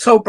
So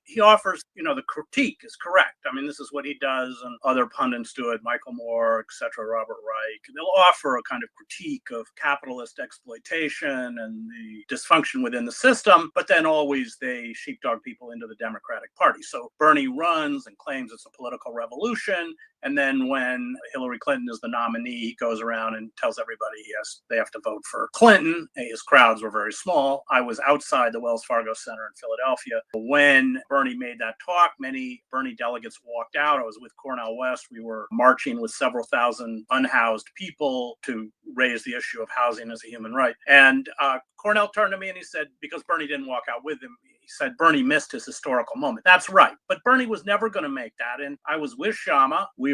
he offers, the critique is correct. I mean, this is what he does, and other pundits do it, Michael Moore, etc., Robert Reich. They'll offer a kind of critique of capitalist exploitation and the dysfunction within the system, but then always they sheepdog people into the Democratic Party. So Bernie runs and claims it's a political revolution, and then when Hillary Clinton is the nominee, he goes around and tells everybody they have to vote for Clinton. His crowds were very small. I was outside the Wells Fargo Center in Philadelphia when Bernie made that talk. Many Bernie delegates walked out. I was with Cornel West. We were marching with several thousand unhoused people to raise the issue of housing as a human right. And Cornel turned to me and he said, because Bernie didn't walk out with him, he said Bernie missed his historical moment. That's right. But Bernie was never going to make that. And I was with Kshama. We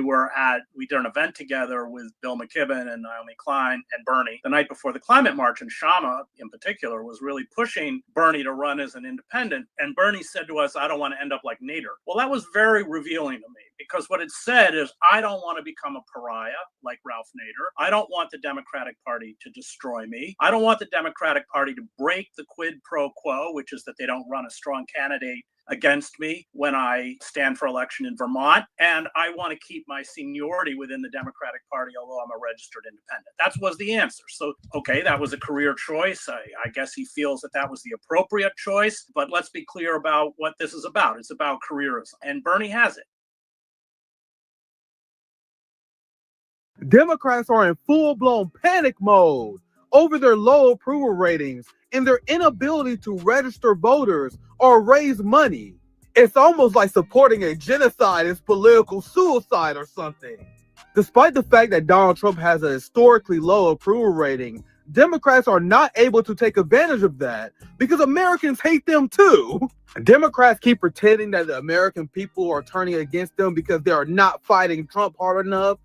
did an event together with Bill McKibben and Naomi Klein and Bernie the night before the climate march. And Kshama, in particular, was really pushing Bernie to run as an independent. And Bernie said to us, I don't want to end up like Nader. Well, that was very revealing to me, because what it said is, I don't want to become a pariah like Ralph Nader. I don't want the Democratic Party to destroy me. I don't want the Democratic Party to break the quid pro quo, which is that they don't run a strong candidate against me when I stand for election in Vermont. And I want to keep my seniority within the Democratic Party, although I'm a registered independent. That was the answer. So, okay, that was a career choice. I guess he feels that was the appropriate choice. But let's be clear about what this is about. It's about careerism. And Bernie has it. Democrats are in full-blown panic mode over their low approval ratings and their inability to register voters or raise money. It's almost like supporting a genocide is political suicide or something. Despite the fact that Donald Trump has a historically low approval rating, Democrats are not able to take advantage of that because Americans hate them too. Democrats keep pretending that the American people are turning against them because they are not fighting Trump hard enough.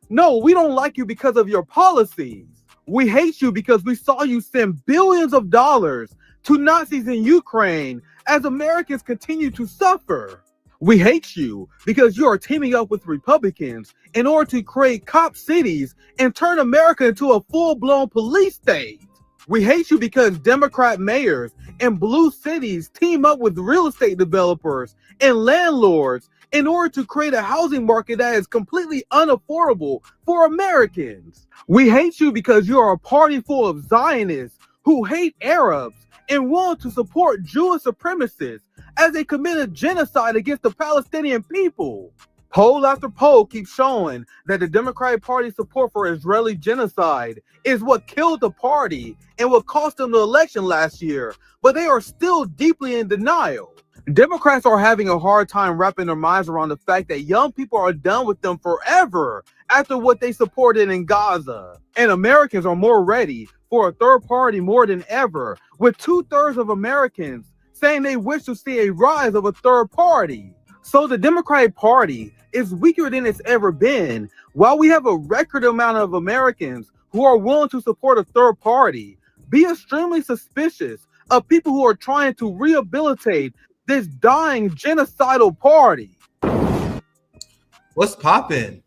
No, we don't like you because of your policies. We hate you because we saw you send billions of dollars to Nazis in Ukraine as Americans continue to suffer. We hate you because you are teaming up with Republicans in order to create cop cities and turn America into a full-blown police state. We hate you because Democrat mayors in blue cities team up with real estate developers and landlords in order to create a housing market that is completely unaffordable for Americans. We hate you because you are a party full of Zionists who hate Arabs and want to support Jewish supremacists as they commit a genocide against the Palestinian people. Poll after poll keeps showing that the Democratic Party's support for Israeli genocide is what killed the party and what cost them the election last year, but they are still deeply in denial. Democrats are having a hard time wrapping their minds around the fact that young people are done with them forever after what they supported in Gaza. And Americans are more ready for a third party more than ever, with 2/3 of Americans saying they wish to see a rise of a third party. So the Democratic Party is weaker than it's ever been, while we have a record amount of Americans who are willing to support a third party. Be extremely suspicious of people who are trying to rehabilitate this dying genocidal party. What's poppin'?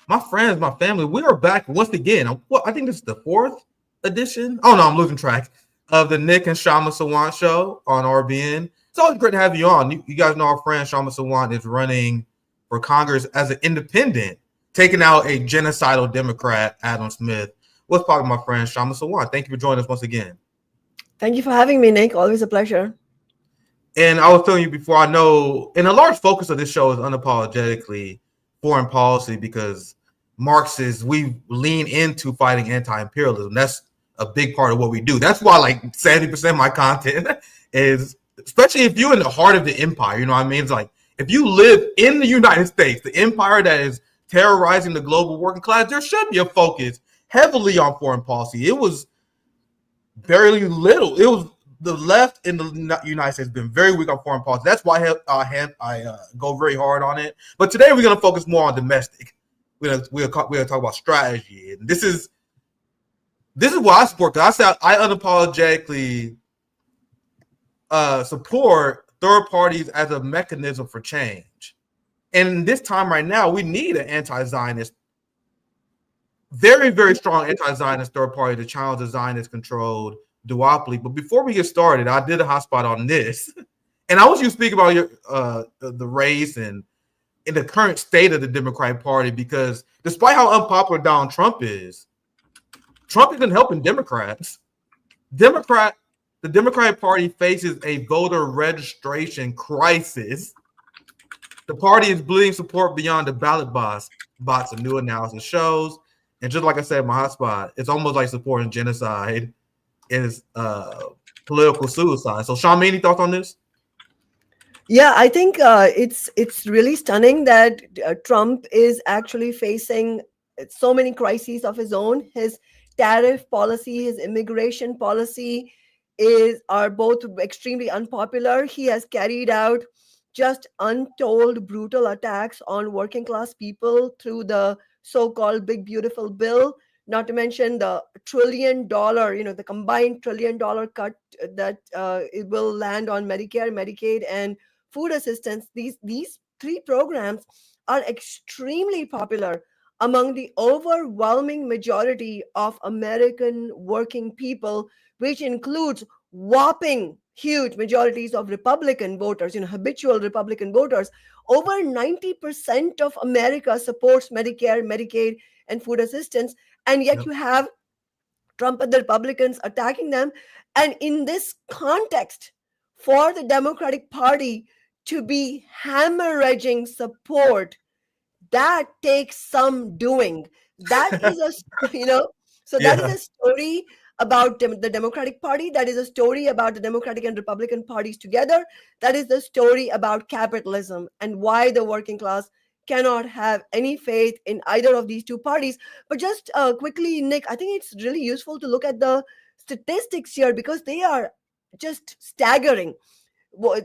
My friends, my family, we are back once again. I think this is the 4th edition. Oh no, I'm losing track of the Nick and Kshama Sawant show on RBN. It's always great to have you on. You guys know our friend Kshama Sawant is running for Congress as an independent, taking out a genocidal Democrat, Adam Smith. What's poppin', my friend Kshama Sawant? Thank you for joining us once again. Thank you for having me, Nick. Always a pleasure. And I was telling you before, I know, and a large focus of this show is unapologetically foreign policy, because Marxists, we lean into fighting anti-imperialism. That's a big part of what we do. That's why like 70% of my content is, especially if you're in the heart of the empire, you know what I mean? It's like, if you live in the United States, the empire that is terrorizing the global working class, there should be a focus heavily on foreign policy. It was very little. It was the left in the United States has been very weak on foreign policy. That's why I go very hard on it. But today we're going to focus more on domestic. We're going to talk about strategy. And this is what I support. Because I unapologetically support third parties as a mechanism for change. And this time right now, we need an anti-Zionist, very, very strong anti-Zionist third party to challenge the Zionist-controlled duopoly. But before we get started, I did a hotspot on this, And I want you to speak about your the race and in the current state of the Democratic Party, because despite how unpopular Donald Trump isn't helping Democrats. The Democratic Party faces a voter registration crisis. The party is bleeding support beyond the ballot box, a new analysis shows. And just like I said, my hotspot, it's almost like supporting genocide is political suicide. So, Sean, any thoughts on this? Yeah, I think it's really stunning that Trump is actually facing so many crises of his own. His tariff policy, his immigration policy are both extremely unpopular. He has carried out just untold brutal attacks on working class people through the so-called big beautiful bill, not to mention the $1 trillion, the combined $1 trillion cut that it will land on Medicare, Medicaid, and food assistance. These three programs are extremely popular among the overwhelming majority of American working people, which includes whopping huge majorities of Republican voters, habitual Republican voters. Over 90% of America supports Medicare, Medicaid, and food assistance. And yet you have Trump and the Republicans attacking them. And in this context, for the Democratic Party to be hemorrhaging support, that takes some doing. That is that is a story about the Democratic Party. That is a story about the Democratic and Republican parties together. That is the story about capitalism and why the working class cannot have any faith in either of these two parties. But just quickly, Nick, I think it's really useful to look at the statistics here because they are just staggering.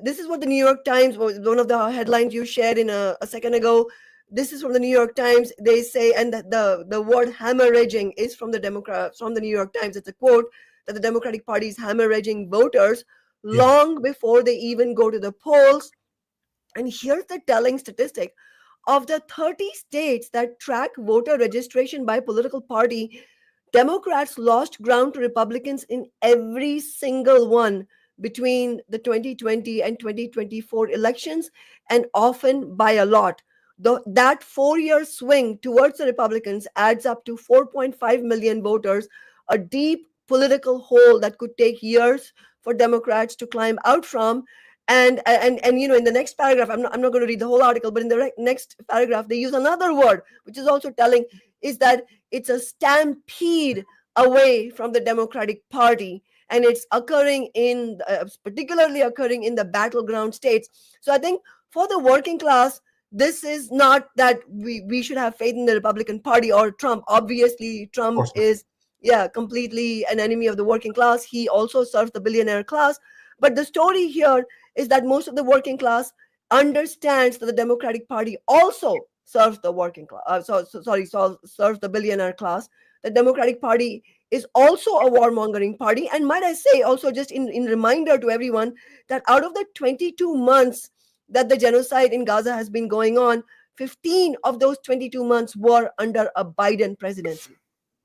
This is what the New York Times, one of the headlines you shared in a second ago. This is from the New York Times. They say, and the word hemorrhaging is from the New York Times. It's a quote that the Democratic Party is hemorrhaging voters long before they even go to the polls. And here's the telling statistic. Of the 30 states that track voter registration by political party, Democrats lost ground to Republicans in every single one between the 2020 and 2024 elections, and often by a lot. That 4-year swing towards the Republicans adds up to 4.5 million voters, a deep political hole that could take years for Democrats to climb out from. And in the next paragraph, I'm not going to read the whole article, but in the next paragraph, they use another word, which is also telling, is that it's a stampede away from the Democratic Party. And it's particularly occurring in the battleground states. So I think for the working class, this is not that we should have faith in the Republican Party or Trump. Obviously, Trump is, completely an enemy of the working class. He also serves the billionaire class. But the story here is that most of the working class understands that the Democratic Party also serves the working class. Serves the billionaire class. The Democratic Party is also a warmongering party. And might I say also, just in reminder to everyone, that out of the 22 months that the genocide in Gaza has been going on, 15 of those 22 months were under a Biden presidency.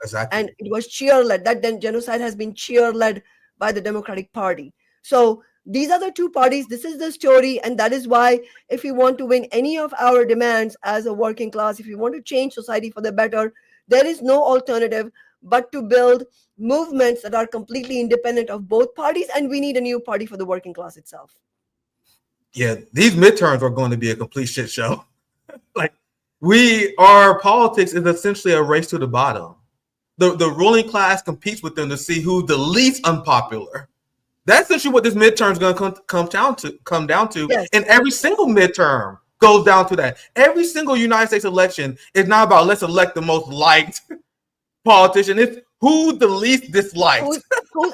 Exactly. And it was cheer-led. That genocide has been cheer-led by the Democratic Party. So these are the two parties. This is the story. And that is why if we want to win any of our demands as a working class, if we want to change society for the better, there is no alternative but to build movements that are completely independent of both parties. And we need a new party for the working class itself. Yeah, these midterms are going to be a complete shit show. Our politics is essentially a race to the bottom. The ruling class competes with them to see who's the least unpopular. That's essentially what this midterm is going to come down to. Yes. And every single midterm goes down to that. Every single United States election is not about let's elect the most liked politician. It's who the least disliked.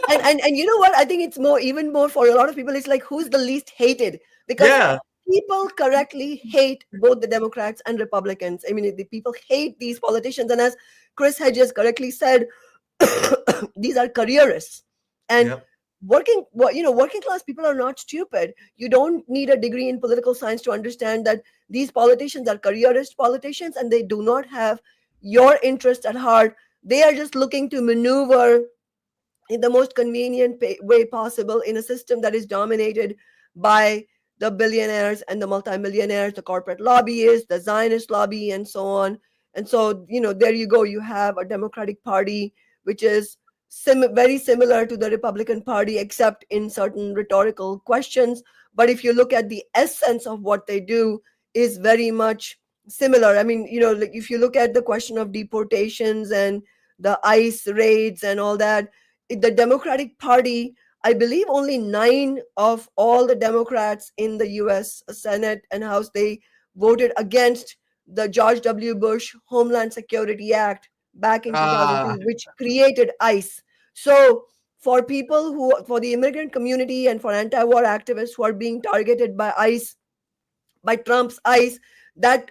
And you know what? I think it's even more for a lot of people. It's like who's the least hated, because people correctly hate both the Democrats and Republicans. I mean, the people hate these politicians, and as Chris Hedges correctly said, these are careerists. And working class people are not stupid. You don't need a degree in political science to understand that these politicians are careerist politicians, and they do not have your interest at heart. They are just looking to maneuver in the most convenient way possible in a system that is dominated by the billionaires and the multimillionaires, the corporate lobbyists, the Zionist lobby, and so on. And so, there you go. You have a Democratic Party, which is very similar to the Republican Party, except in certain rhetorical questions. But if you look at the essence of what they do, is very much similar. I mean, like if you look at the question of deportations and the ICE raids and all that, the Democratic Party, I believe only 9 of all the Democrats in the US Senate and House, they voted against the George W. Bush Homeland Security Act back in 2002, which created ICE. So for the immigrant community and for anti-war activists who are being targeted by ICE, by Trump's ICE, that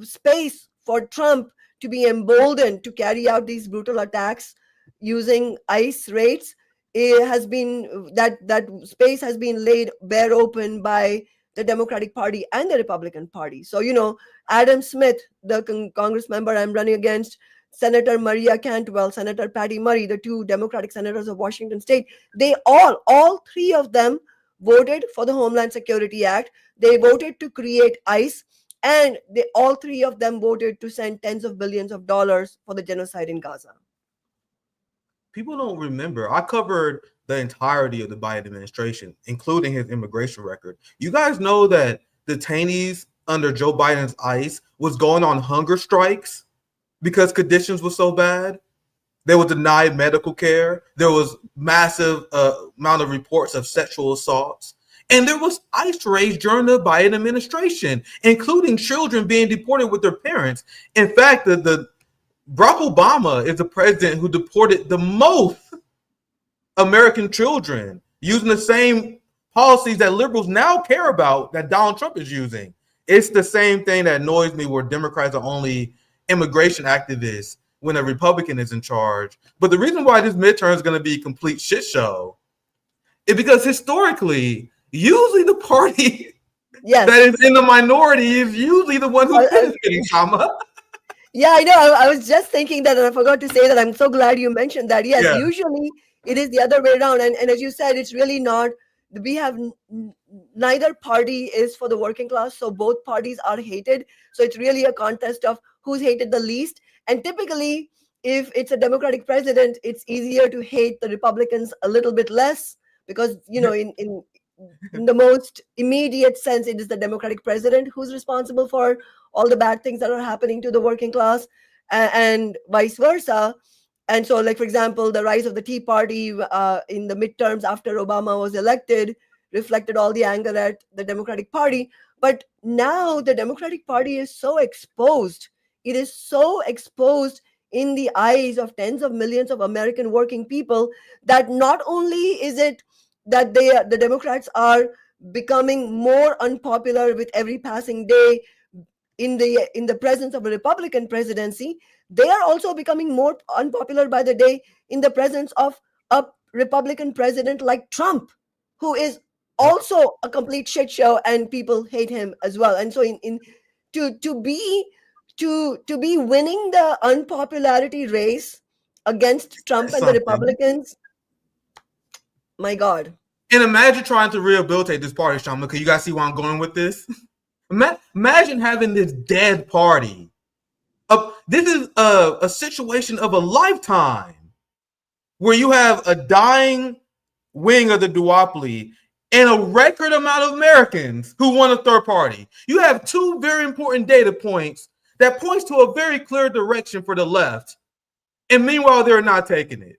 space for Trump to be emboldened to carry out these brutal attacks using ICE raids, that space has been laid bare open by the Democratic Party and the Republican Party. So, Adam Smith, the Congress member I'm running against, Senator Maria Cantwell, Senator Patty Murray, the 2 Democratic senators of Washington State, they all 3 of them voted for the Homeland Security Act. They voted to create ICE, and all 3 of them voted to send tens of billions of dollars for the genocide in Gaza. People don't remember. I covered the entirety of the Biden administration, including his immigration record. You guys know that detainees under Joe Biden's ICE was going on hunger strikes because conditions were so bad. They were denied medical care. There was massive amount of reports of sexual assaults. And there was ICE raids during the Biden administration, including children being deported with their parents. In fact, the Barack Obama is the president who deported the most American children using the same policies that liberals now care about that Donald Trump is using. It's the same thing that annoys me, where Democrats are only immigration activists when a Republican is in charge. But the reason why this midterm is going to be a complete shit show is because historically, usually the party that is in the minority is usually the one who's benefiting, Kshama. Yeah, I know. I was just thinking that, and I forgot to say that. I'm so glad you mentioned that. Yes, usually it is the other way around. And as you said, it's really not. We have neither party is for the working class, so both parties are hated. So it's really a contest of who's hated the least. And typically, if it's a Democratic president, it's easier to hate the Republicans a little bit less because, in the most immediate sense, it is the Democratic president who's responsible for all the bad things that are happening to the working class, and vice versa. And so, like, for example, the rise of the Tea Party in the midterms after Obama was elected reflected all the anger at the Democratic Party. But now the Democratic Party is so exposed. It is so exposed in the eyes of tens of millions of American working people that not only is it that the Democrats are becoming more unpopular with every passing day in the presence of a Republican presidency, they are also becoming more unpopular by the day in the presence of a Republican president like Trump, who is also a complete shit show, and people hate him as well. And so to be winning the unpopularity race against Trump and the Republicans, my God. And imagine trying to rehabilitate this party, Kshama, because you guys see where I'm going with this. Imagine having this dead party. This is a situation of a lifetime where you have a dying wing of the duopoly and a record amount of Americans who want a third party. You have 2 very important data points that points to a very clear direction for the left. And meanwhile, they're not taking it.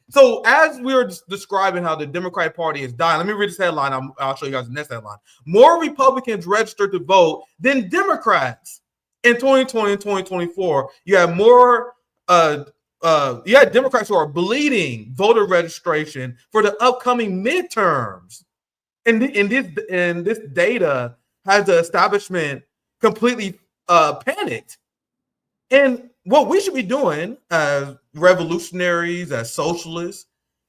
So as we were describing how the Democratic Party is dying, let me read this headline. I'll show you guys the next headline. More Republicans registered to vote than Democrats in 2020 and 2024. You have more Democrats who are bleeding voter registration for the upcoming midterms. And this data has the establishment completely panicked. And what we should be doing as revolutionaries, as socialists,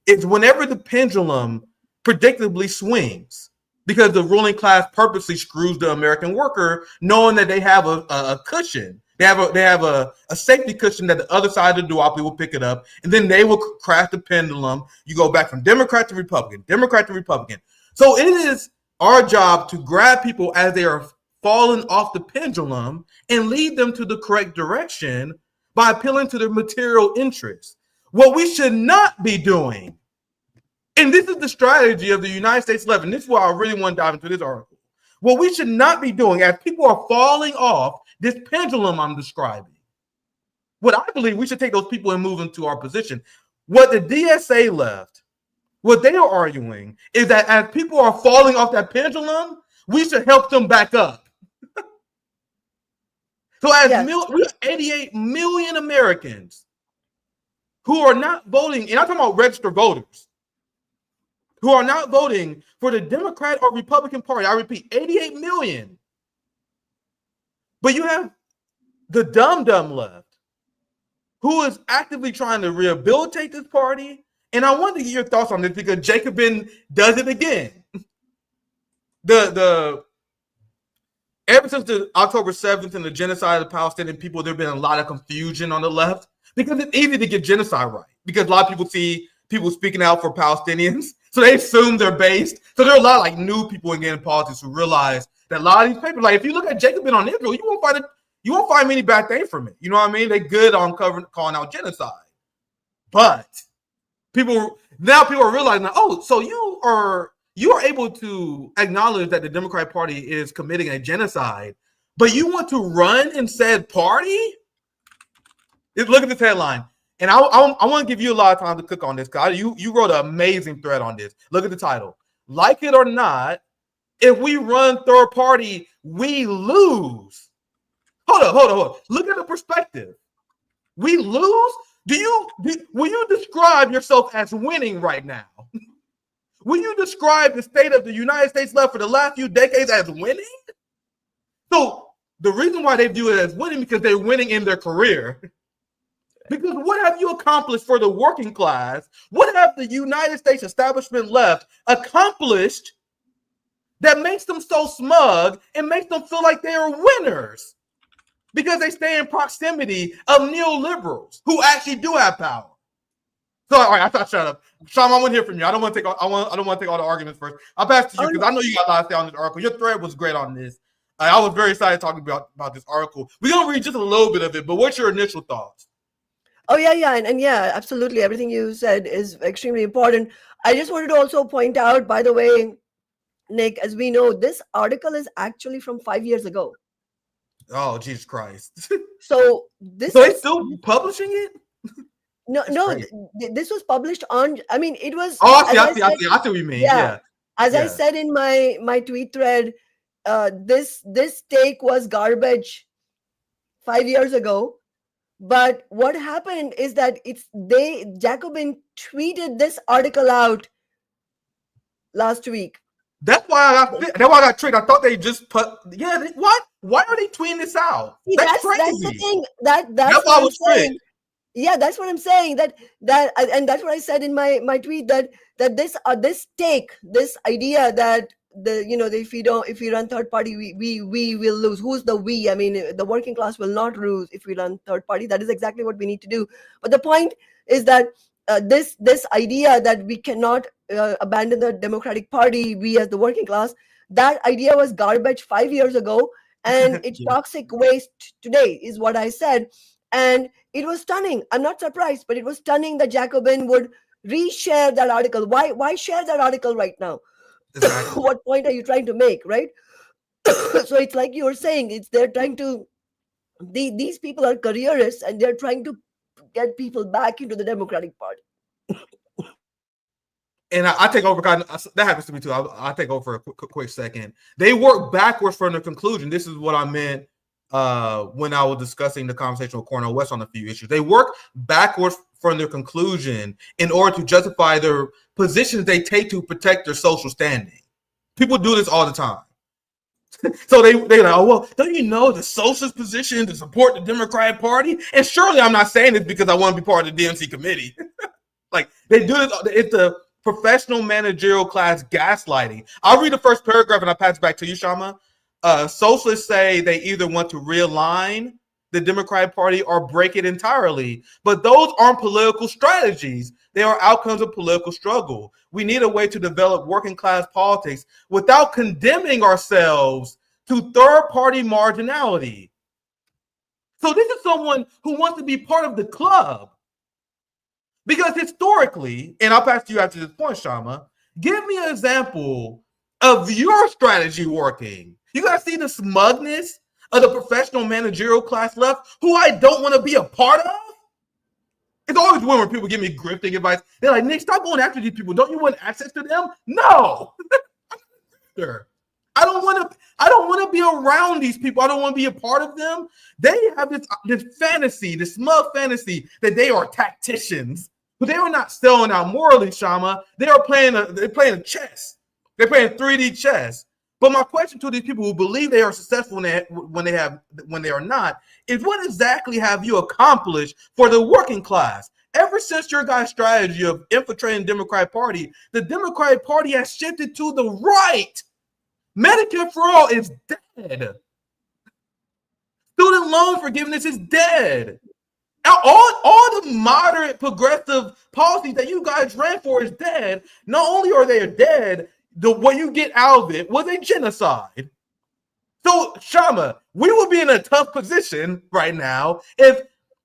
is whenever the pendulum predictably swings, because the ruling class purposely screws the American worker, knowing that they have a cushion. They have a safety cushion that the other side of the duopoly will pick it up, and then they will crash the pendulum. You go back from Democrat to Republican, Democrat to Republican. So it is our job to grab people as they are falling off the pendulum and lead them to the correct direction by appealing to their material interests. What we should not be doing, and this is the strategy of the United States left, and this is why I really want to dive into this article. What we should not be doing as people are falling off this pendulum I'm describing, what I believe we should take those people and move them to our position. What the DSA left, what they are arguing is that as people are falling off that pendulum, we should help them back up. So as we have 88 million Americans who are not voting, and I'm talking about registered voters, who are not voting for the Democrat or Republican Party. I repeat, 88 million. But you have the dumb left who is actively trying to rehabilitate this party. And I wanted to get your thoughts on this because Jacobin does it again. Ever since the October 7th and the genocide of the Palestinian people, there have been a lot of confusion on the left because it's easy to get genocide right. Because a lot of people see people speaking out for Palestinians, so they assume they're based. So there are a lot of like new people in politics who realize that a lot of these papers, like if you look at Jacobin on Israel, you won't find many bad things from it. You know what I mean? They're good on calling out genocide. But people are realizing that, oh, so you are able to acknowledge that the Democratic Party is committing a genocide, but you want to run in said party? Look at this headline. And I want to give you a lot of time to cook on this, because you wrote an amazing thread on this. Look at the title. Like it or not, if we run third party, we lose. Hold up. Look at the perspective. We lose? Will you describe yourself as winning right now? Will you describe the state of the United States left for the last few decades as winning? So the reason why they view it as winning because they're winning in their career. Because what have you accomplished for the working class? What have the United States establishment left accomplished that makes them so smug and makes them feel like they are winners? Because they stay in proximity of neoliberals who actually do have power. So, all right, I thought shut up. Kshama, I want to hear from you. I don't want to take all the arguments first. I'll pass to you because I know you got a lot to say on this article. Your thread was great on this. I was very excited talking about this article. We're going to read just a little bit of it, but what's your initial thoughts? Oh, yeah. And yeah, absolutely. Everything you said is extremely important. I just wanted to also point out, by the way, Nick, as we know, this article is actually from 5 years ago. Oh, Jesus Christ. So they're still publishing it? No, this was published on, I mean, it was. Oh, I see what you mean. Yeah. As I said in my tweet thread, this take was garbage 5 years ago. But what happened is that Jacobin tweeted this article out last week. That's why I got tricked. I thought they just put. Yeah, what? Why are they tweeting this out? See, that's crazy. That's the thing. That's why I was tricked. Yeah, that's what I'm saying. And that's what I said in my tweet that this idea that if we run third party, we will lose. Who's the we? I mean, the working class will not lose if we run third party. That is exactly what we need to do. But the point is that this idea that we cannot abandon the Democratic Party, we as the working class, that idea was garbage 5 years ago, and it's toxic waste today, is what I said. And it was stunning. I'm not surprised, but it was stunning that Jacobin would reshare that article. Why share that article right now? Exactly. What point are you trying to make, right? So it's like you were saying, they're trying to, these people are careerists and they're trying to get people back into the Democratic Party. And I take over, that happens to me too. I'll take over for a quick second. They work backwards from the conclusion. This is what I meant when I was discussing the conversation with Cornel West on a few issues. They work backwards from their conclusion in order to justify their positions they take to protect their social standing. People do this all the time. So they're like, oh, well, don't you know the socialist position to support the Democratic Party? And surely I'm not saying this because I want to be part of the DNC committee. Like, they do this. It's the professional managerial class gaslighting. I'll read the first paragraph and I'll pass it back to you, Kshama. Socialists say they either want to realign the Democratic Party or break it entirely. But those aren't political strategies. They are outcomes of political struggle. We need a way to develop working class politics without condemning ourselves to third-party marginality. So this is someone who wants to be part of the club. Because historically, and I'll pass to you after this point, Kshama, give me an example of your strategy working. You guys see the smugness of the professional managerial class left, who I don't want to be a part of? It's always when people give me grifting advice. They're like, Nick, stop going after these people. Don't you want access to them? No. I don't want to be around these people. I don't want to be a part of them. They have this fantasy, this smug fantasy that they are tacticians, but they are not selling out morally, Kshama. They're playing chess. They're playing 3D chess. But my question to these people who believe they are successful when they are not is, what exactly have you accomplished for the working class? Ever since your guys' strategy of infiltrating the Democratic Party, the Democratic Party has shifted to the right. Medicare for all is dead. Student loan forgiveness is dead. All the moderate progressive policies that you guys ran for is dead. Not only are they dead, what you get out of it was a genocide. So, Kshama, we would be in a tough position right now if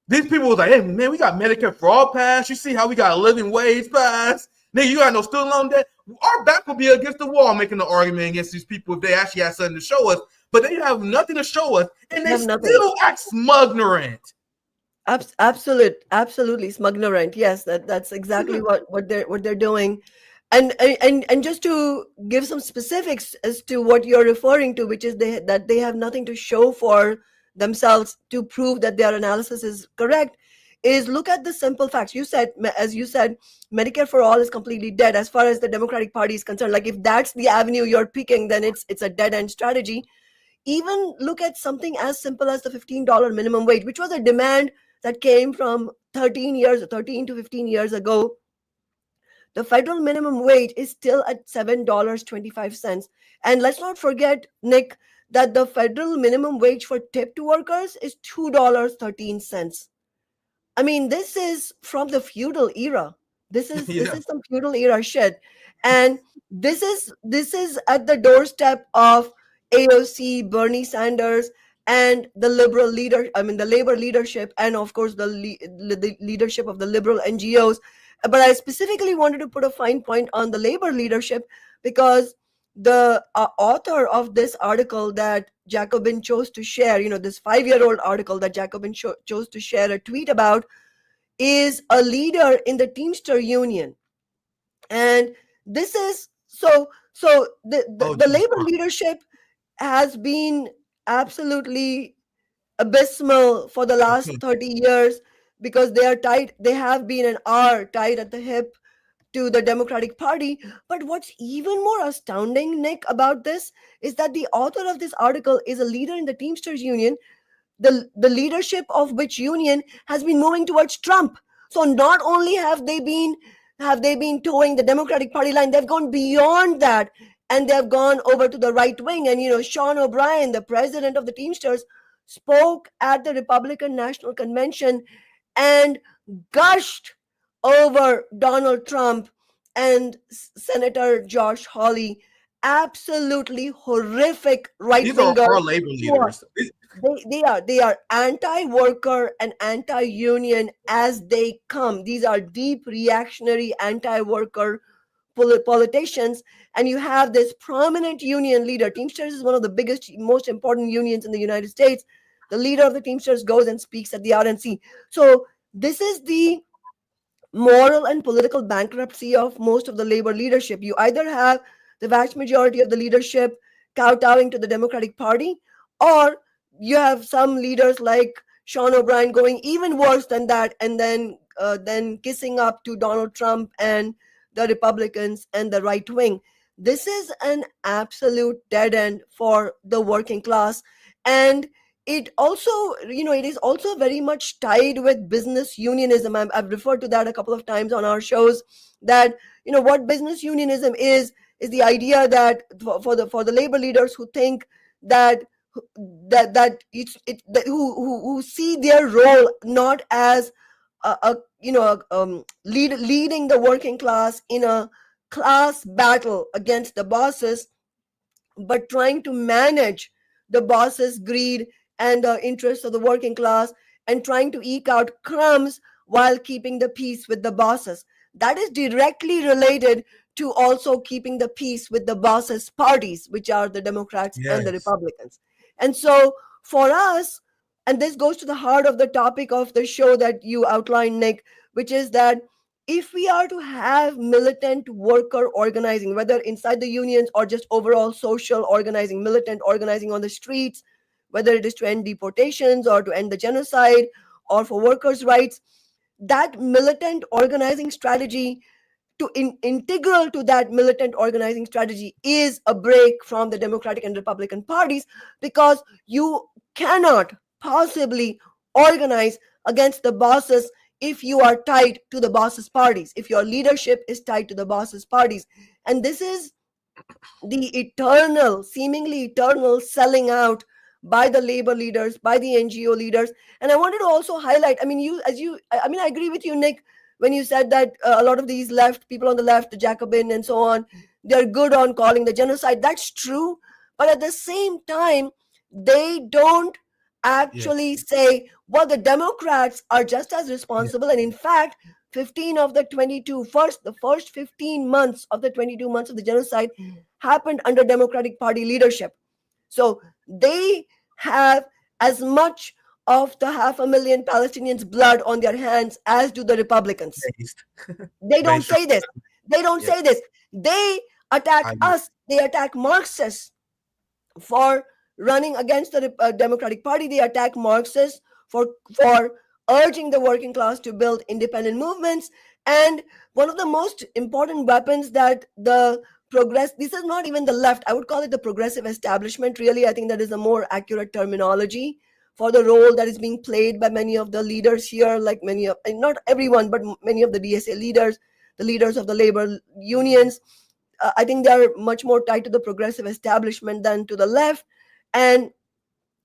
these people was like, hey, man, we got Medicare for all passed. You see how we got a living wage passed? Nigga, you got no student loan debt. Our back will be against the wall making the argument against these people if they actually have something to show us, but they have nothing to show us, and they still act smugnorant. Absolutely smugnorant. Yes, that's exactly what they're doing. And just to give some specifics as to what you're referring to, which is that they have nothing to show for themselves to prove that their analysis is correct, is look at the simple facts. As you said, Medicare for all is completely dead as far as the Democratic Party is concerned. Like, if that's the avenue you're picking, then it's a dead end strategy. Even look at something as simple as the $15 minimum wage, which was a demand that came from 13 to 15 years ago. The federal minimum wage is still at $7.25. And let's not forget, Nick, that the federal minimum wage for tipped workers is $2.13. I mean, this is from the feudal era. This is some feudal era shit. And this is at the doorstep of AOC, Bernie Sanders, and the the labor leadership, and of course the leadership of the liberal NGOs. But I specifically wanted to put a fine point on the labor leadership because the author of this article that Jacobin chose to share, this 5-year-old article that Jacobin chose to share a tweet about, is a leader in the Teamster Union. And this is so the labor leadership has been absolutely abysmal for the last 30 years because they have been and are tied at the hip to the Democratic Party. But what's even more astounding, Nick, about this is that the author of this article is a leader in the Teamsters Union, the leadership of which union has been moving towards Trump. So not only have they been towing the Democratic Party line, they've gone beyond that, and they've gone over to the right wing. And Sean O'Brien, the president of the Teamsters, spoke at the Republican National Convention and gushed over Donald Trump and Senator Josh Hawley. Absolutely horrific right-wingers. These are our labor leaders. They are anti-worker and anti-union as they come. These are deep reactionary anti-worker politicians, and you have this prominent union leader. Teamsters is one of the biggest, most important unions in the United States. The leader of the Teamsters goes and speaks at the RNC. So this is the moral and political bankruptcy of most of the labor leadership. You either have the vast majority of the leadership kowtowing to the Democratic Party, or you have some leaders like Sean O'Brien going even worse than that, and then kissing up to Donald Trump and the Republicans and the right wing. This is an absolute dead end for the working class. And it also, it is also very much tied with business unionism. I've referred to that a couple of times on our shows, that, what business unionism is the idea that for the labor leaders who think that who see their role not as leading the working class in a class battle against the bosses, but trying to manage the bosses' greed and the interests of the working class, and trying to eke out crumbs while keeping the peace with the bosses. That is directly related to also keeping the peace with the bosses' parties, which are the Democrats and the Yes. Republicans. And so for us, and this goes to the heart of the topic of the show that you outlined, Nick, which is that if we are to have militant worker organizing, whether inside the unions or just overall social organizing, militant organizing on the streets, whether it is to end deportations or to end the genocide or for workers' rights, that militant organizing strategy, integral to that militant organizing strategy is a break from the Democratic and Republican parties, because you cannot possibly organize against the bosses if you are tied to the bosses' parties, if your leadership is tied to the bosses' parties. And this is the seemingly eternal selling out by the labor leaders, by the NGO leaders. And I wanted to also highlight, I agree with you, Nick, when you said that a lot of these people on the left, the Jacobin and so on, they're good on calling the genocide. That's true. But at the same time, they don't actually say, well, the Democrats are just as responsible. And in fact, 15 of the 22 the first 15 months of the 22 months of the genocide happened under Democratic Party leadership. So they have as much of the 500,000 Palestinians' blood on their hands as do the Republicans. They don't say this. They don't say this. They attack us. They attack Marxists for running against the Democratic Party. They attack Marxists for urging the working class to build independent movements. And one of the most important weapons that this is not even the left, I would call it the progressive establishment, really. I think that is a more accurate terminology for the role that is being played by many of the leaders here, like not everyone, but many of the DSA leaders, the leaders of the labor unions. I think they are much more tied to the progressive establishment than to the left. And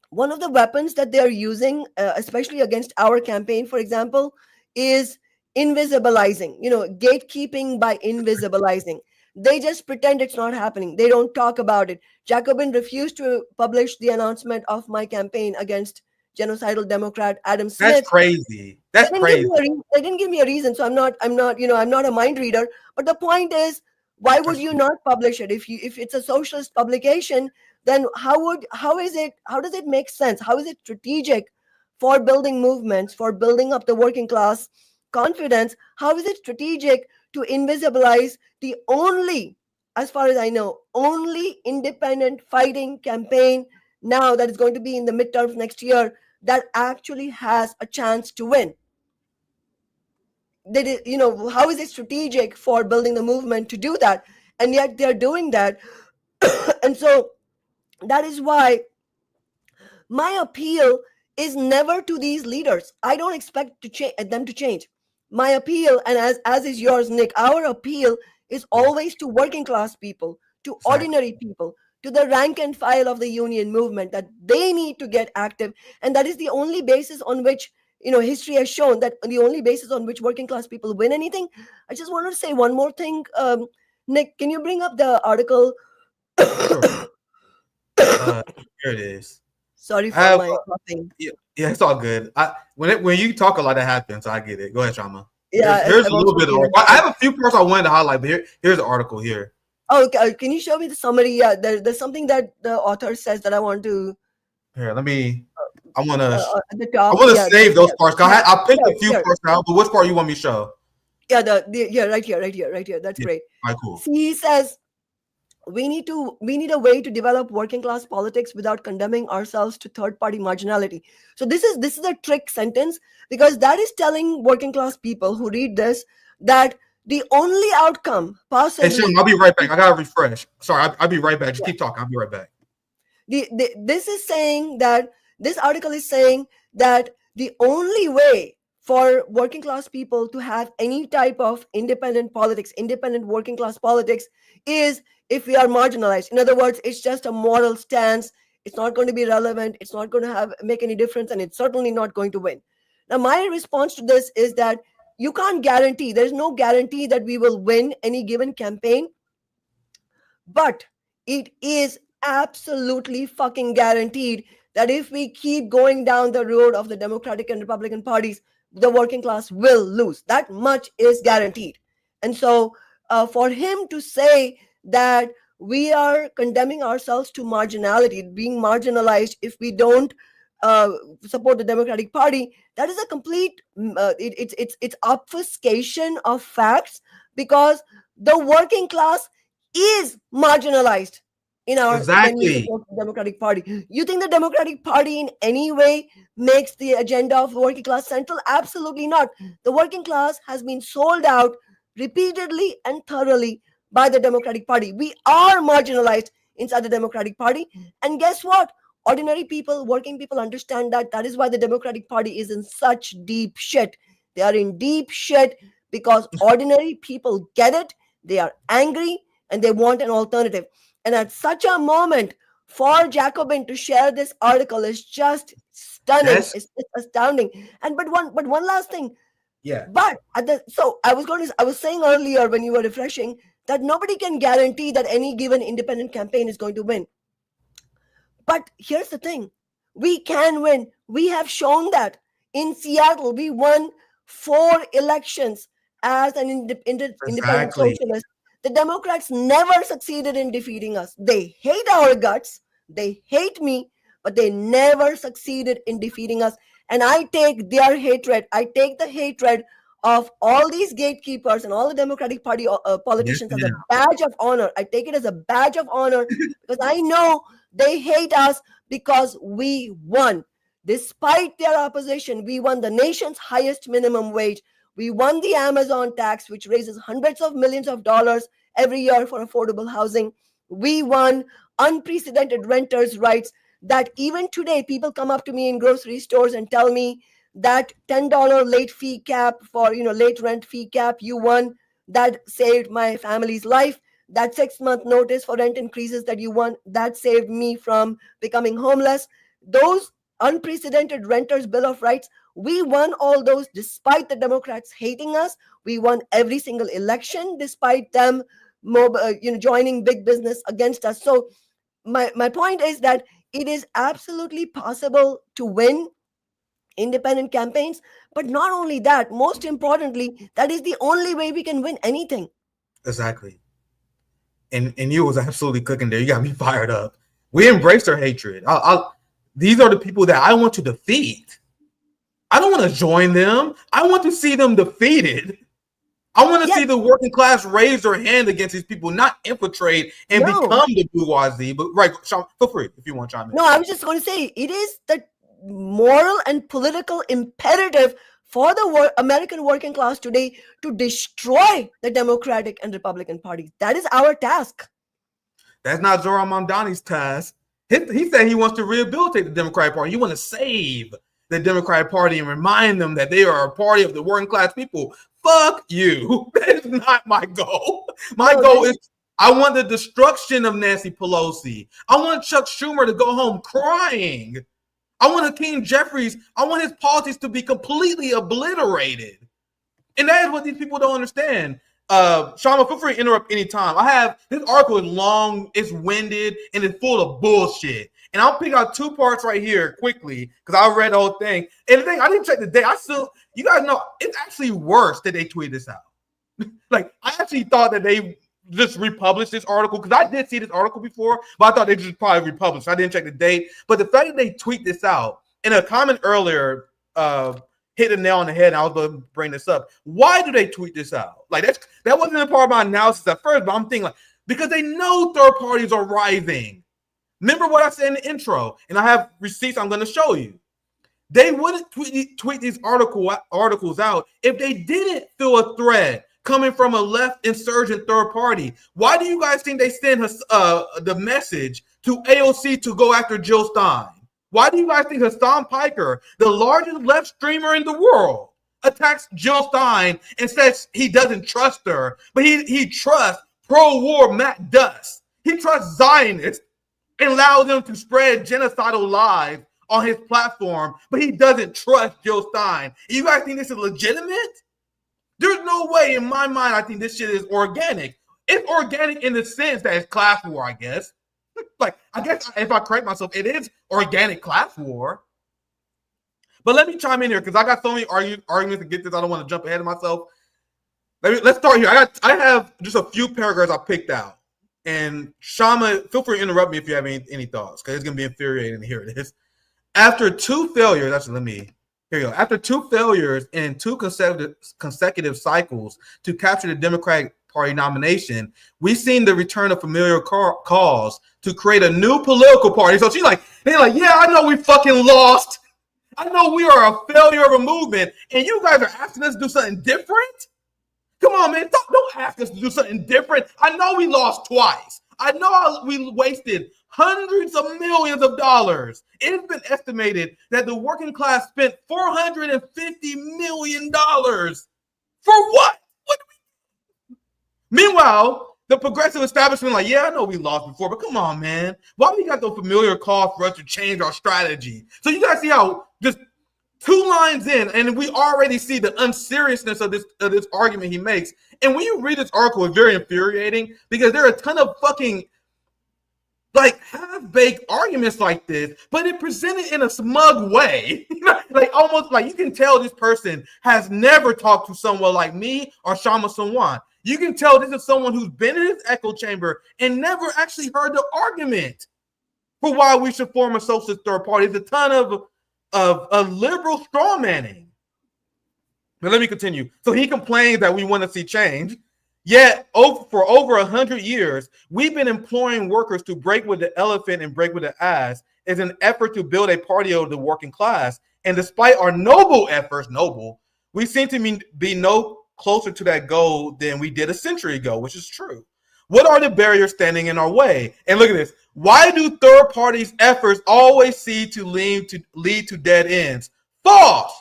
one of the weapons that they are using, especially against our campaign, for example, is invisibilizing, gatekeeping by invisibilizing. They just pretend it's not happening. They don't talk about it. Jacobin refused to publish the announcement of my campaign against genocidal Democrat Adam Smith. That's crazy. That's crazy. They didn't give me a reason, so I'm not a mind reader. But the point is, why would you not publish it if it's a socialist publication? Then how does it make sense? How is it strategic for building movements, for building up the working class confidence? How is it strategic to invisibilize the only, as far as I know, only independent fighting campaign now that is going to be in the midterms next year that actually has a chance to win? How is it strategic for building the movement to do that? And yet they're doing that. And so that is why my appeal is never to these leaders. I don't expect them to change. My appeal, and as is yours, Nick, our appeal is always to working class people, to ordinary people, to the rank and file of the union movement, that they need to get active. And that is the only basis on which, history has shown that the only basis on which working class people win anything. I just want to say one more thing. Nick, can you bring up the article? Sure. Here it is. Sorry for my coughing. Yeah, it's all good. When you talk a lot, that happens. So I get it. Go ahead, Kshama. Yeah, here's a little bit of. I have a few parts I wanted to highlight, but here's the article here. Oh, okay. Can you show me the summary? Yeah, there's something that the author says that I want to. Here, let me. I want to. At the top. I want to save those parts. I picked a few parts now, but which part you want me to show? Yeah, right here. That's great. All right, cool. See, he says, we need a way to develop working class politics without condemning ourselves to third party marginality. So this is a trick sentence, because that is telling working class people who read this that the only outcome possibly. Hey, Shim, I'll be right back. I gotta refresh. Sorry, I'll be right back. Just keep talking. I'll be right back. This article is saying that the only way for working class people to have any type of independent politics, independent working class politics, is if we are marginalized. In other words, it's just a moral stance. It's not going to be relevant. It's not going to make any difference, and it's certainly not going to win. Now, my response to this is that you can't guarantee. There's no guarantee that we will win any given campaign, but it is absolutely fucking guaranteed that if we keep going down the road of the Democratic and Republican parties, the working class will lose. That much is guaranteed. And so for him to say that we are condemning ourselves to marginality, being marginalized if we don't support the Democratic Party, that is a complete, it's obfuscation of facts, because the working class is marginalized in our when we support the Democratic Party. You think the Democratic Party in any way makes the agenda of the working class central? Absolutely not. The working class has been sold out repeatedly and thoroughly by the Democratic Party. We are marginalized inside the Democratic Party. And guess what? Ordinary people, working people understand that. That is why the Democratic Party is in such deep shit. They are in deep shit because ordinary people get it. They are angry and they want an alternative. And at such a moment, for Jacobin to share this article is just stunning. Yes. It's astounding. And but one last thing. Yeah. But I was saying earlier when you were refreshing that nobody can guarantee that any given independent campaign is going to win. But here's the thing. We can win. We have shown that. In Seattle, we won 4 elections as an independent socialist. The Democrats never succeeded in defeating us. They hate our guts. They hate me, but they never succeeded in defeating us. And I take their hatred. I take the hatred of all these gatekeepers and all the Democratic Party politicians as a badge of honor. I take it as a badge of honor because I know they hate us because we won. Despite their opposition, we won the nation's highest minimum wage. We won the Amazon tax, which raises hundreds of millions of dollars every year for affordable housing. We won unprecedented renters' rights that even today people come up to me in grocery stores and tell me that $10 late fee cap for, late rent fee cap you won, that saved my family's life. That 6-month notice for rent increases that you won, that saved me from becoming homeless. Those unprecedented renters' bill of rights, we won all those despite the Democrats hating us. We won every single election despite them joining big business against us. So my point is that it is absolutely possible to win independent campaigns. But not only that, most importantly, that is the only way we can win anything. Exactly. And you was absolutely cooking there. You got me fired up. We embrace their hatred. These are the people that I want to defeat. I don't want to join them. I want to see them defeated. I want to see the working class raise their hand against these people, not infiltrate and become the bourgeoisie. But right, Sean, feel free if you want to chime in. No, I was just going to say it is the moral and political imperative for the American working class today to destroy the Democratic and Republican parties. That is our task. That's not Zoran Mamdani's task. He said he wants to rehabilitate the Democratic Party. He wants to save the Democratic Party and remind them that they are a party of the working class people. Fuck you. That is not my goal. My goal is I want the destruction of Nancy Pelosi. I want Chuck Schumer to go home crying. I want Hakeem Jeffries. I want his politics to be completely obliterated. And that is what these people don't understand. Shama, feel free to interrupt anytime. This article is long, it's winded, and it's full of bullshit. And I'll pick out 2 parts right here quickly because I read the whole thing. And the thing, I didn't check the date. You guys know, it's actually worse that they tweeted this out. Like, I actually thought that they just republished this article because I did see this article before, but I thought they just probably republished. I didn't check the date. But the fact that they tweet this out, in a comment earlier, hit the nail on the head, and I was going to bring this up. Why do they tweet this out? Like, that wasn't a part of my analysis at first, but I'm thinking, like, because they know third parties are rising. Remember what I said in the intro, and I have receipts I'm going to show you. They wouldn't tweet these articles out if they didn't feel a threat coming from a left insurgent third party. Why do you guys think they send the message to AOC to go after Jill Stein? Why do you guys think Hassan Piker, the largest left streamer in the world, attacks Jill Stein and says he doesn't trust her, but he trusts pro-war Matt Duss. He trusts Zionists and allow them to spread genocidal lies on his platform, but he doesn't trust Jill Stein. You guys think this is legitimate? There's no way in my mind I think this shit is organic. It's organic in the sense that it's class war, I guess. Like, I guess if I correct myself, it is organic class war. But let me chime in here because I got so many arguments to get this. I don't want to jump ahead of myself. Let's start here. I have just a few paragraphs I picked out. And Kshama, feel free to interrupt me if you have any thoughts, because it's going to be infuriating to hear this. After two failures, here you go. After two failures in two consecutive cycles to capture the Democratic Party nomination, we've seen the return of familiar cause to create a new political party. So they're like, yeah, I know we fucking lost. I know we are a failure of a movement, and you guys are asking us to do something different? Come on, man. Don't ask us to do something different. I know we lost twice. I know we wasted hundreds of millions of dollars. It's been estimated that the working class spent $450 million. For what? Meanwhile, the progressive establishment like, yeah, I know we lost before, but come on, man. Why we got the familiar call for us to change our strategy? So you guys see how just 2 lines in, and we already see the unseriousness of this argument he makes. And when you read this article, it's very infuriating because there are a ton of fucking half-baked arguments like this, but it presented in a smug way. Almost like you can tell this person has never talked to someone like me or Kshama Sawant. You can tell this is someone who's been in his echo chamber and never actually heard the argument for why we should form a socialist third party. It's a ton of liberal strawmanning. But let me continue. So he complains that we want to see change. Yet, for over 100 years, we've been employing workers to break with the elephant and break with the ass as an effort to build a party of the working class. And despite our noble efforts, we seem to be no closer to that goal than we did a century ago, which is true. What are the barriers standing in our way? And look at this. Why do third parties' efforts always seem to lead to dead ends? False.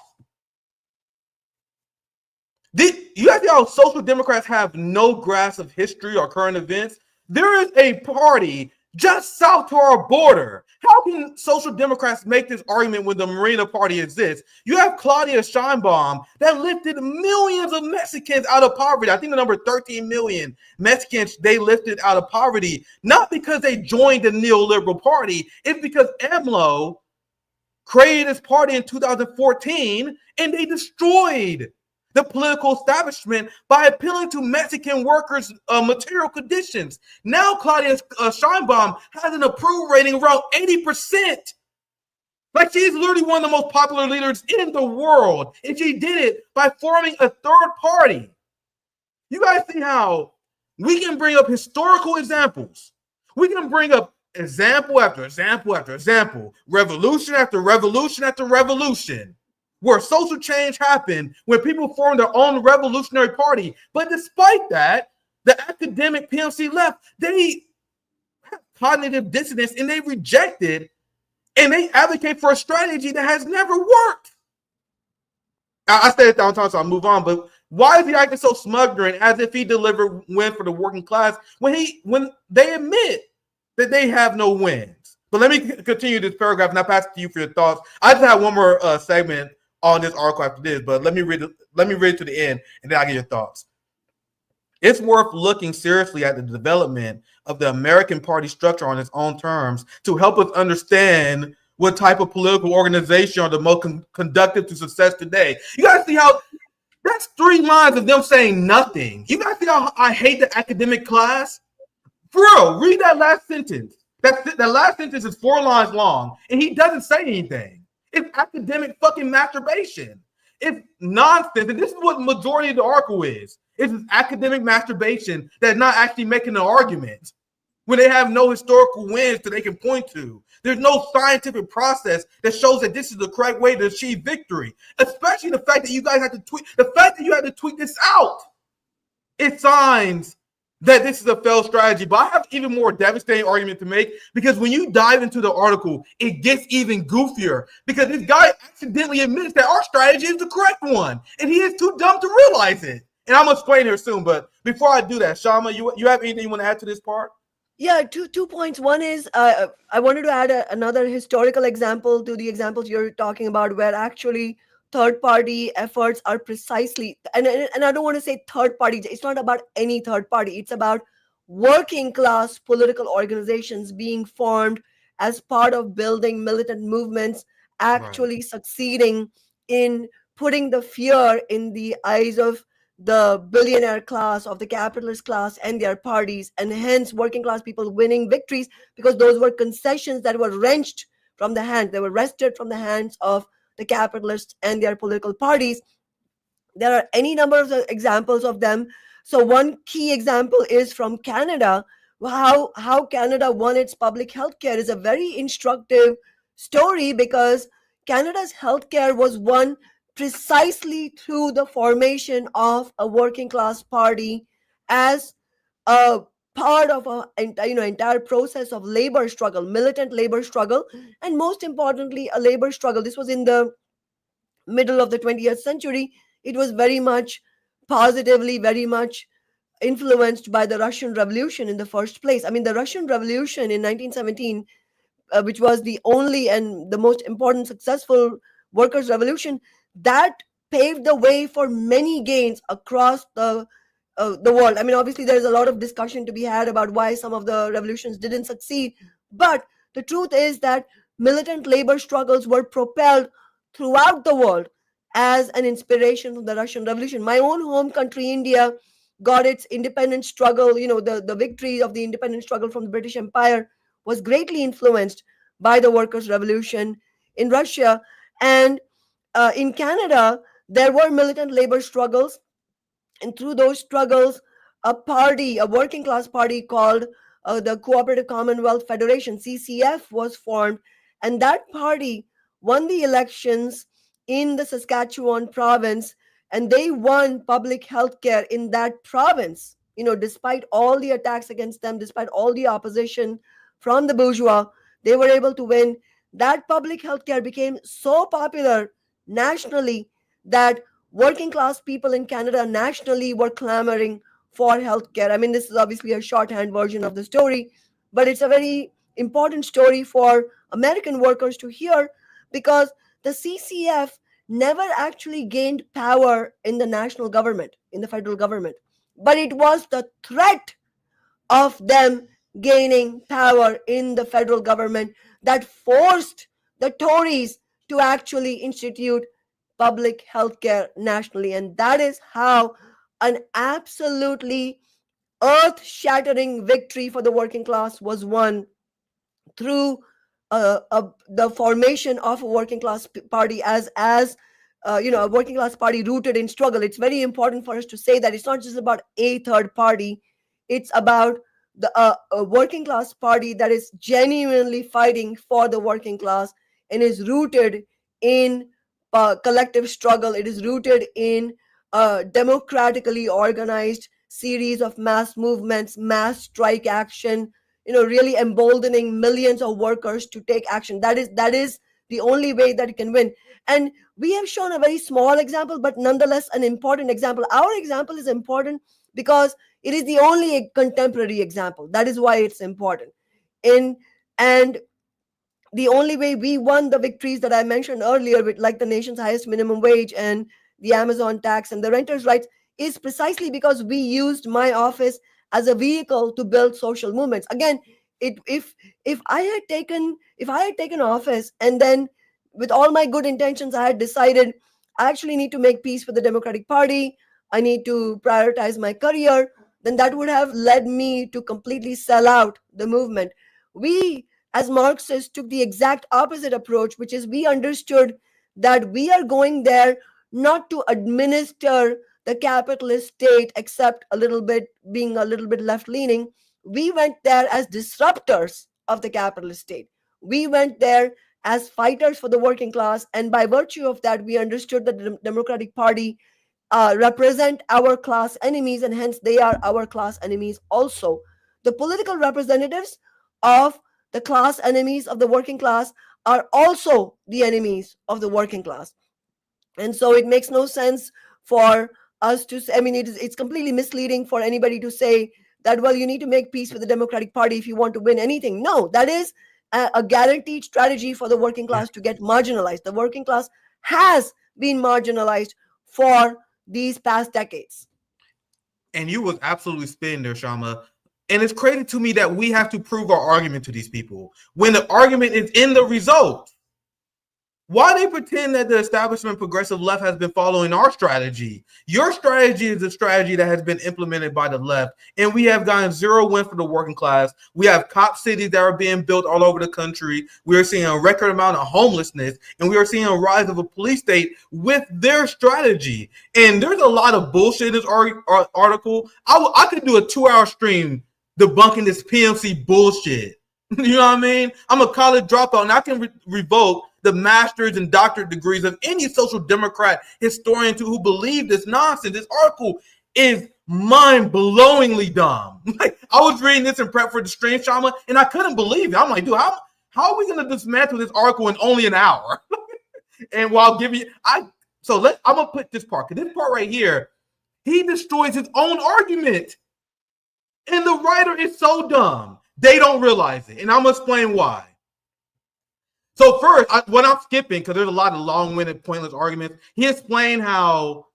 You guys see how social democrats have no grasp of history or current events? There is a party just south to our border. How can social democrats make this argument when the Marina Party exists? You have Claudia Sheinbaum that lifted millions of Mexicans out of poverty. I think the number 13 million Mexicans they lifted out of poverty, not because they joined the neoliberal party. It's because AMLO created this party in 2014 and they destroyed the political establishment by appealing to Mexican workers' material conditions. Now Claudia Sheinbaum has an approval rating around 80%. Like, she's literally one of the most popular leaders in the world. And she did it by forming a third party. You guys see how we can bring up historical examples. We can bring up example after example after example, revolution after revolution after revolution, where social change happened, when people formed their own revolutionary party. But despite that, the academic PMC left, they have cognitive dissonance and they rejected and they advocate for a strategy that has never worked. I stay at downtown, so I'll move on. But why is he acting so smuggling as if he delivered wins for the working class when they admit that they have no wins? But let me continue this paragraph and I'll pass it to you for your thoughts. I just have one more segment on this article after this, but let me read it to the end and then I'll get your thoughts. It's worth looking seriously at the development of the American party structure on its own terms to help us understand what type of political organization are the most conducive to success today. You guys see how that's 3 lines of them saying nothing. You guys see how I hate the academic class? Bro, read that last sentence. That last sentence is 4 lines long and he doesn't say anything. It's academic fucking masturbation. It's nonsense. And this is what the majority of the article is. It's academic masturbation that's not actually making an argument when they have no historical wins that they can point to. There's no scientific process that shows that this is the correct way to achieve victory, especially the fact that you guys had to tweet this out. It signs that this is a failed strategy. But I have even more devastating argument to make, because when you dive into the article, it gets even goofier because this guy accidentally admits that our strategy is the correct one and he is too dumb to realize it. And I'm gonna explain here soon, but before I do that, Kshama, you have anything you want to add to this part? Yeah, two points. One is I wanted to add another historical example to the examples you're talking about, where actually third party efforts are precisely, and I don't want to say third party. It's not about any third party. It's about working class political organizations being formed as part of building militant movements, Right. actually succeeding in putting the fear in the eyes of the billionaire class, of the capitalist class and their parties, and hence working class people winning victories, because those were concessions that were wrenched from the hands, they were wrested from the hands of the capitalists and their political parties. There are any number of examples of them. So one key example is from Canada. How Canada won its public health care is a very instructive story, because Canada's healthcare was won precisely through the formation of a working class party as a part of a entire process of labor struggle, militant labor struggle, and most importantly a labor struggle. This was in the middle of the 20th century. It was very much positively, very much influenced by the Russian Revolution in the first place. I mean, the Russian Revolution in 1917, which was the only and the most important successful workers' revolution, that paved the way for many gains across the world. I mean, obviously, there's a lot of discussion to be had about why some of the revolutions didn't succeed, but the truth is that militant labor struggles were propelled throughout the world as an inspiration from the Russian Revolution. My own home country, India, got its independence struggle, the victory of the independence struggle from the British Empire was greatly influenced by the workers' revolution in Russia. And in Canada, there were militant labor struggles, and through those struggles, a working class party called the Cooperative Commonwealth Federation, CCF, was formed. And that party won the elections in the Saskatchewan province, and they won public health care in that province. Despite all the attacks against them, despite all the opposition from the bourgeois, they were able to win. That public health care became so popular nationally that working class people in Canada nationally were clamoring for healthcare. I mean, this is obviously a shorthand version of the story, but it's a very important story for American workers to hear, because the CCF never actually gained power in the national government, in the federal government, but it was the threat of them gaining power in the federal government that forced the Tories to actually institute public health care nationally. And that is how an absolutely earth shattering victory for the working class was won, through the formation of a working class party as a working class party rooted in struggle. It's very important for us to say that it's not just about a third party, it's about a working class party that is genuinely fighting for the working class and is rooted in collective struggle. It is rooted in a democratically organized series of mass movements, mass strike action, really emboldening millions of workers to take action. That is the only way that it can win. And we have shown a very small example, but nonetheless an important example. Our example is important because it is the only contemporary example. That is why it's important. And the only way we won the victories that I mentioned earlier, with like the nation's highest minimum wage and the Amazon tax and the renters' rights, is precisely because we used my office as a vehicle to build social movements. Again, if I had taken office and then with all my good intentions I had decided I actually need to make peace with the Democratic Party, I need to prioritize my career, then that would have led me to completely sell out the movement. We as Marxists took the exact opposite approach, which is we understood that we are going there not to administer the capitalist state, except a little bit being a little bit left leaning. We went there as disruptors of the capitalist state. We went there as fighters for the working class, and by virtue of that, we understood that the Democratic Party represent our class enemies, and hence they are our class enemies also. The political representatives of the class enemies of the working class are also the enemies of the working class. And so it makes no sense for us to say, I mean, it's completely misleading for anybody to say that, well, you need to make peace with the Democratic Party if you want to win anything. No, that is a guaranteed strategy for the working class to get marginalized. The working class has been marginalized for these past decades. And you was absolutely spitting there, Kshama. And it's crazy to me that we have to prove our argument to these people when the argument is in the result. Why they pretend that the establishment progressive left has been following our strategy? Your strategy is the strategy that has been implemented by the left, and we have gotten zero wins for the working class. We have cop cities that are being built all over the country. We are seeing a record amount of homelessness, and we are seeing a rise of a police state with their strategy. And there's a lot of bullshit in this article. I could do a 2-hour stream debunking this PMC bullshit. You know what I mean? I'm a college dropout, and I can revoke the master's and doctorate degrees of any social democrat historian who believe this nonsense. This article is mind-blowingly dumb. Like, I was reading this in prep for the stream, Kshama, and I couldn't believe it. I'm like, dude, how are we going to dismantle this article in only an hour? And while giving I'm gonna put this part, because this part right here, he destroys his own argument, and the writer is so dumb they don't realize it, and I'm gonna explain why. So first, what I'm skipping, because there's a lot of long-winded, pointless arguments, he explained how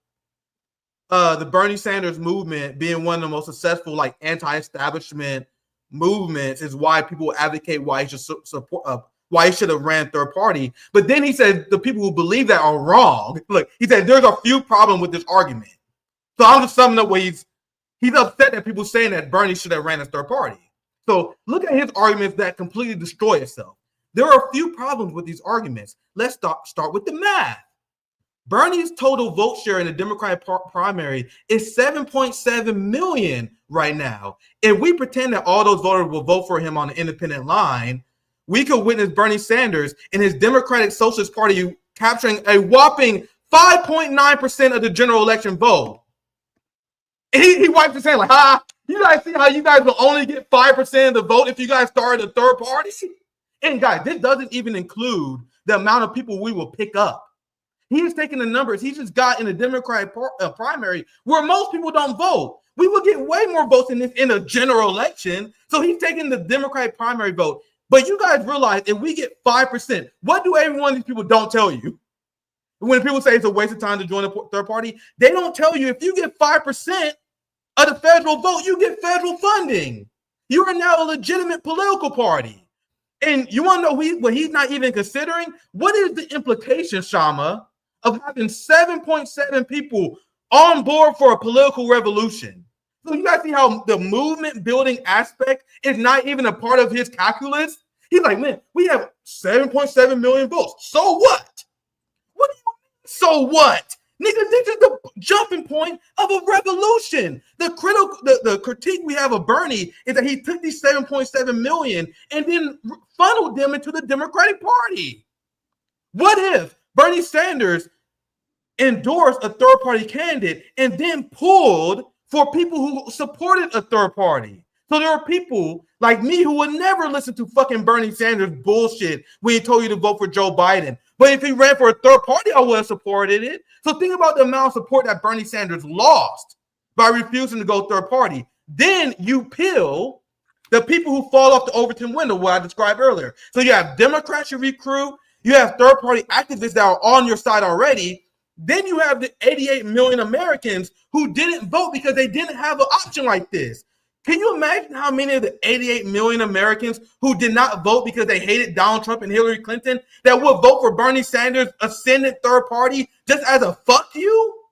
the Bernie Sanders movement, being one of the most successful, like, anti-establishment movements, is why people advocate why he should support, why he should have ran third party. But then he said the people who believe that are wrong. Look, he said there's a few problems with this argument. So I'm just summing up what he's upset that people saying that Bernie should have ran as third party. So look at his arguments that completely destroy itself. There are a few problems with these arguments. Let's start with the math. Bernie's total vote share in the Democratic primary is 7.7 million right now. If we pretend that all those voters will vote for him on the independent line, we could witness Bernie Sanders and his Democratic Socialist Party capturing a whopping 5.9% of the general election vote. He wipes his hand like, you guys see how you guys will only get 5% of the vote if you guys started a third party? And guys, this doesn't even include the amount of people we will pick up. He's taking the numbers he just got in the Democratic primary where most people don't vote. We will get way more votes in this in a general election. So he's taking the Democratic primary vote. But you guys realize if we get 5%, what do every one of these people don't tell you? When people say it's a waste of time to join a third party, they don't tell you if you get 5% of the federal vote, you get federal funding. You are now a legitimate political party. And you want to know what he's not even considering? What is the implication, Kshama, of having 7.7 people on board for a political revolution? So you guys see how the movement building aspect is not even a part of his calculus? He's like, man, we have 7.7 million votes. So what? What do you mean, so what? Nigga, this is the jumping point of a revolution. The critique we have of Bernie is that he took these 7.7 million and then funneled them into the Democratic Party. What if Bernie Sanders endorsed a third party candidate and then pulled for people who supported a third party? So there are people like me who would never listen to fucking Bernie Sanders bullshit when he told you to vote for Joe Biden. But if he ran for a third party, I would have supported it. So think about the amount of support that Bernie Sanders lost by refusing to go third party. Then you peel the people who fall off the Overton window, what I described earlier. So you have Democrats you recruit, you have third party activists that are on your side already. Then you have the 88 million Americans who didn't vote because they didn't have an option like this. Can you imagine how many of the 88 million Americans who did not vote because they hated Donald Trump and Hillary Clinton that would vote for Bernie Sanders' ascendant third party just as a fuck you?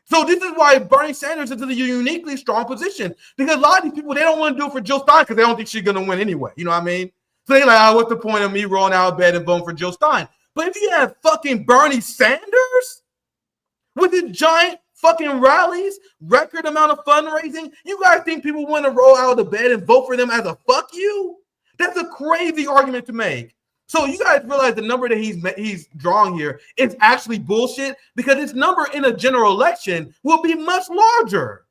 So this is why Bernie Sanders is in a uniquely strong position, because a lot of these people, they don't want to do it for Jill Stein because they don't think she's going to win anyway. You know what I mean? So they're like, what's the point of me rolling out of bed and voting for Jill Stein? But if you have fucking Bernie Sanders with his giant fucking rallies, record amount of fundraising, you guys think people want to roll out of the bed and vote for them as a fuck you? That's a crazy argument to make. So you guys realize the number that he's drawing here is actually bullshit, because this number in a general election will be much larger,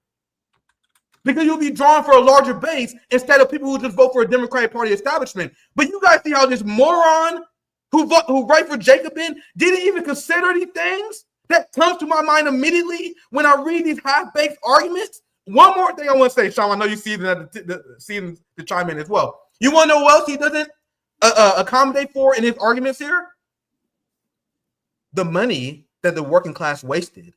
because you'll be drawing for a larger base instead of people who just vote for a Democratic Party establishment. But you guys see how this moron who write for Jacobin didn't even consider these things? That comes to my mind immediately when I read these half-baked arguments. one more thing I want to say, Sean. I know you see the chime in as well. You want to know what else he doesn't accommodate for in his arguments here? The money that the working class wasted.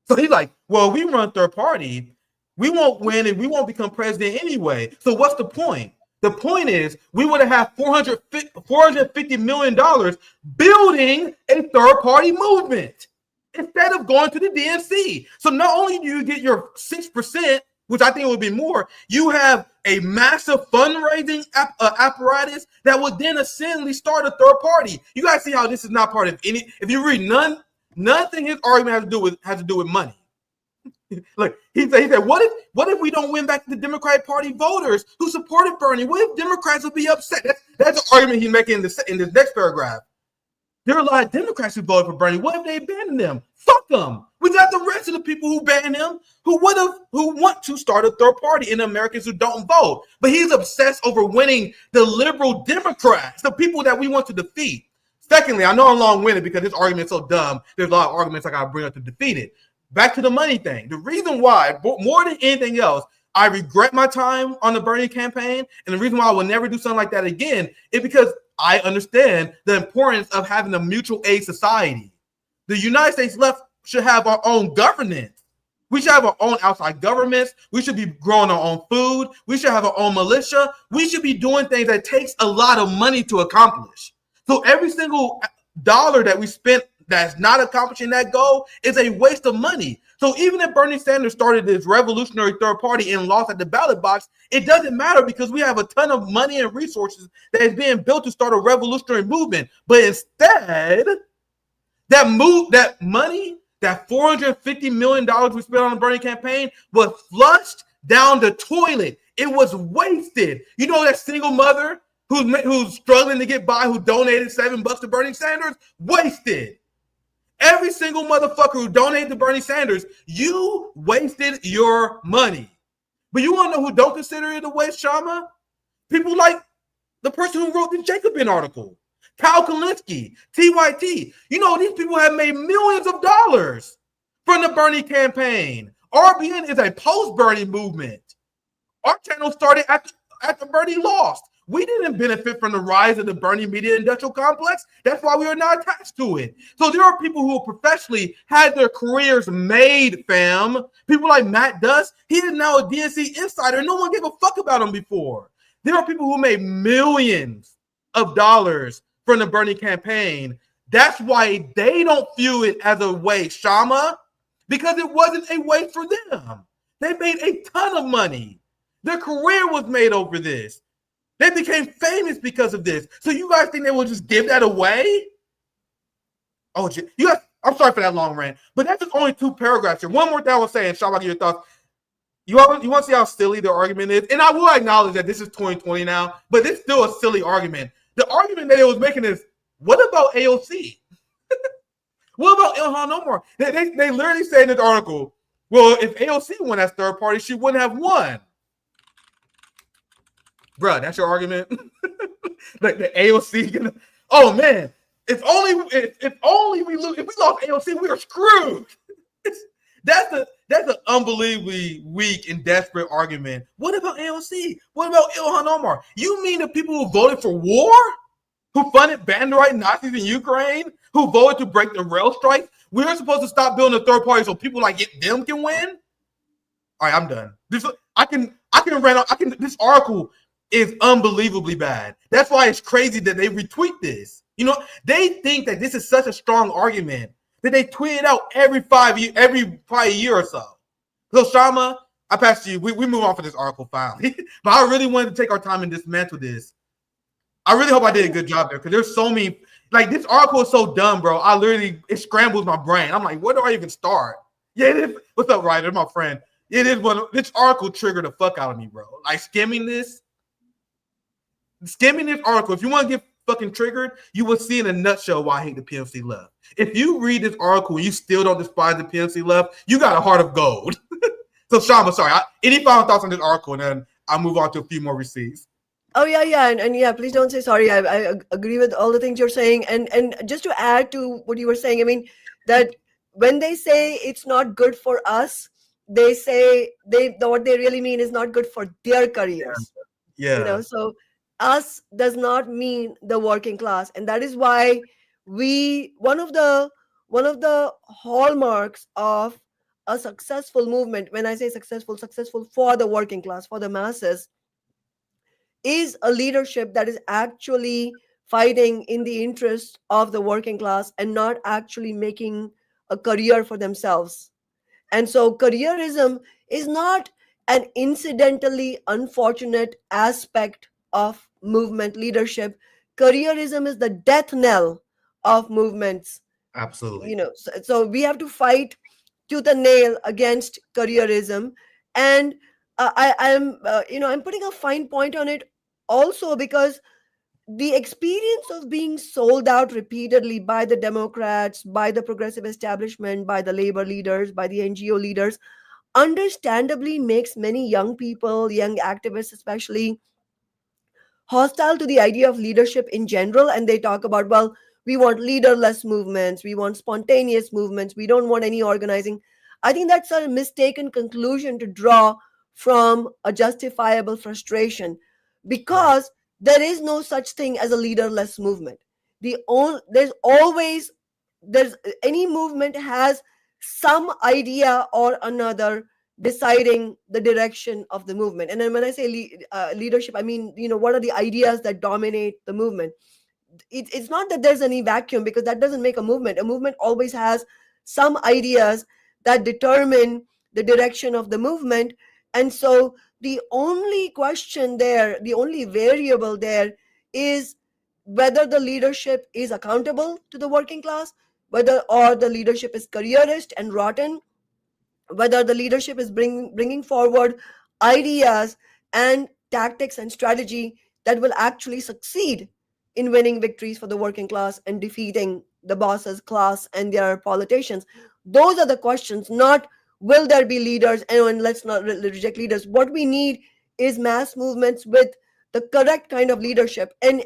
So he's like, well, we run third party, we won't win and we won't become president anyway. So what's the point? The point is we would have had $450 million building a third party movement instead of going to the DNC. So not only do you get your 6%, which I think would be more, you have a massive fundraising apparatus that would then essentially start a third party. You guys see how this is not part of any. If you read nothing his argument has to do with money. Look, he said, what if we don't win back the Democratic Party voters who supported Bernie? What if Democrats will be upset? That's the argument he's making in this next paragraph. There are a lot of Democrats who voted for Bernie. What if they abandoned them? Fuck them. We got the rest of the people who banned him who want to start a third party in Americans who don't vote. But he's obsessed over winning the liberal Democrats, the people that we want to defeat. Secondly, I know I'm long-winded because this argument is so dumb. There's a lot of arguments I got to bring up to defeat it. Back to the money thing. The reason why, more than anything else, I regret my time on the Bernie campaign, and the reason why I will never do something like that again is because I understand the importance of having a mutual aid society. The United States left should have our own governance. We should have our own outside governments. We should be growing our own food. We should have our own militia. We should be doing things that takes a lot of money to accomplish. So every single dollar that we spent that's not accomplishing that goal is a waste of money. So even if Bernie Sanders started this revolutionary third party and lost at the ballot box, it doesn't matter because we have a ton of money and resources that is being built to start a revolutionary movement. But instead, that money, that $450 million we spent on the Bernie campaign was flushed down the toilet. It was wasted. You know that single mother who's struggling to get by, who donated $7 to Bernie Sanders? Wasted. Every single motherfucker who donated to Bernie Sanders, you wasted your money. But you want to know who don't consider it a waste, Kshama? People like the person who wrote the Jacobin article, Kyle Kalinske, TYT. You know, these people have made millions of dollars from the Bernie campaign. RBN is a post-Bernie movement. Our channel started after Bernie lost. We didn't benefit from the rise of the Bernie media industrial complex. That's why we are not attached to it. So there are people who professionally had their careers made, fam. People like Matt Duss. He is now a DNC insider. No one gave a fuck about him before. There are people who made millions of dollars from the Bernie campaign. That's why they don't view it as a waste, Kshama, because it wasn't a waste for them. They made a ton of money. Their career was made over this. They became famous because of this. So you guys think they will just give that away? Oh, you guys, I'm sorry for that long rant, but that's just only 2 paragraphs here. One more thing I was saying, Sean, I'll give your thoughts. You want to see how silly the argument is? And I will acknowledge that this is 2020 now, but it's still a silly argument. The argument that it was making is, what about AOC? What about Ilhan Omar? They literally say in this article, well, if AOC won as third party, she wouldn't have won. Bruh, that's your argument? Like the AOC? Oh man, if only we lose. If we lost AOC, we are screwed. That's an unbelievably weak and desperate argument. What about AOC? What about Ilhan Omar? You mean the people who voted for war? Who funded band-right Nazis in Ukraine? Who voted to break the rail strike? We're supposed to stop building a third party so people like them can win? All right, I'm done. This article is unbelievably bad. That's why it's crazy that they retweet this. You know, they think that this is such a strong argument that they tweet it out every probably a year or so. So Kshama, I pass to you. We move on for this article finally. But I really wanted to take our time and dismantle this. I really hope I did a good job there because there's so many, like this article is so dumb, bro. It scrambles my brain. I'm like, where do I even start? Yeah, it is. What's up, Ryder? My friend. It is this article triggered the fuck out of me, bro. Like skimming this article, if you want to get fucking triggered, you will see in a nutshell why I hate the PNC left. If you read this article and you still don't despise the PNC left, you got a heart of gold. So, Kshama, sorry. Any final thoughts on this article, and then I'll move on to a few more receipts. Oh, yeah. And yeah, please don't say sorry. I agree with all the things you're saying. And just to add to what you were saying, I mean, that when they say it's not good for us, they say what they really mean is not good for their careers. Yeah. So us does not mean the working class, and that is why one of the hallmarks of a successful movement, when I say successful for the working class, for the masses, is a leadership that is actually fighting in the interest of the working class and not actually making a career for themselves. And so careerism is not an incidentally unfortunate aspect of movement leadership. Careerism is the death knell of movements. Absolutely. So we have to fight tooth and nail against careerism. And I'm putting a fine point on it also because the experience of being sold out repeatedly by the Democrats, by the progressive establishment, by the labor leaders, by the NGO leaders, understandably makes many young people, young activists especially, hostile to the idea of leadership in general. And they talk about, well, we want leaderless movements, we want spontaneous movements, we don't want any organizing. I think that's a mistaken conclusion to draw from a justifiable frustration, because there is no such thing as a leaderless movement. There's always, there's any movement has some idea or another deciding the direction of the movement. And then when I say leadership, I mean, what are the ideas that dominate the movement? It's not that there's any vacuum, because that doesn't make a movement. A movement always has some ideas that determine the direction of the movement. And so the only question there, the only variable there, is whether the leadership is accountable to the working class, whether or the leadership is careerist and rotten, whether the leadership is bringing forward ideas and tactics and strategy that will actually succeed in winning victories for the working class and defeating the bosses class and their politicians. Those are the questions, not will there be leaders, and let's not reject leaders. What we need is mass movements with the correct kind of leadership. And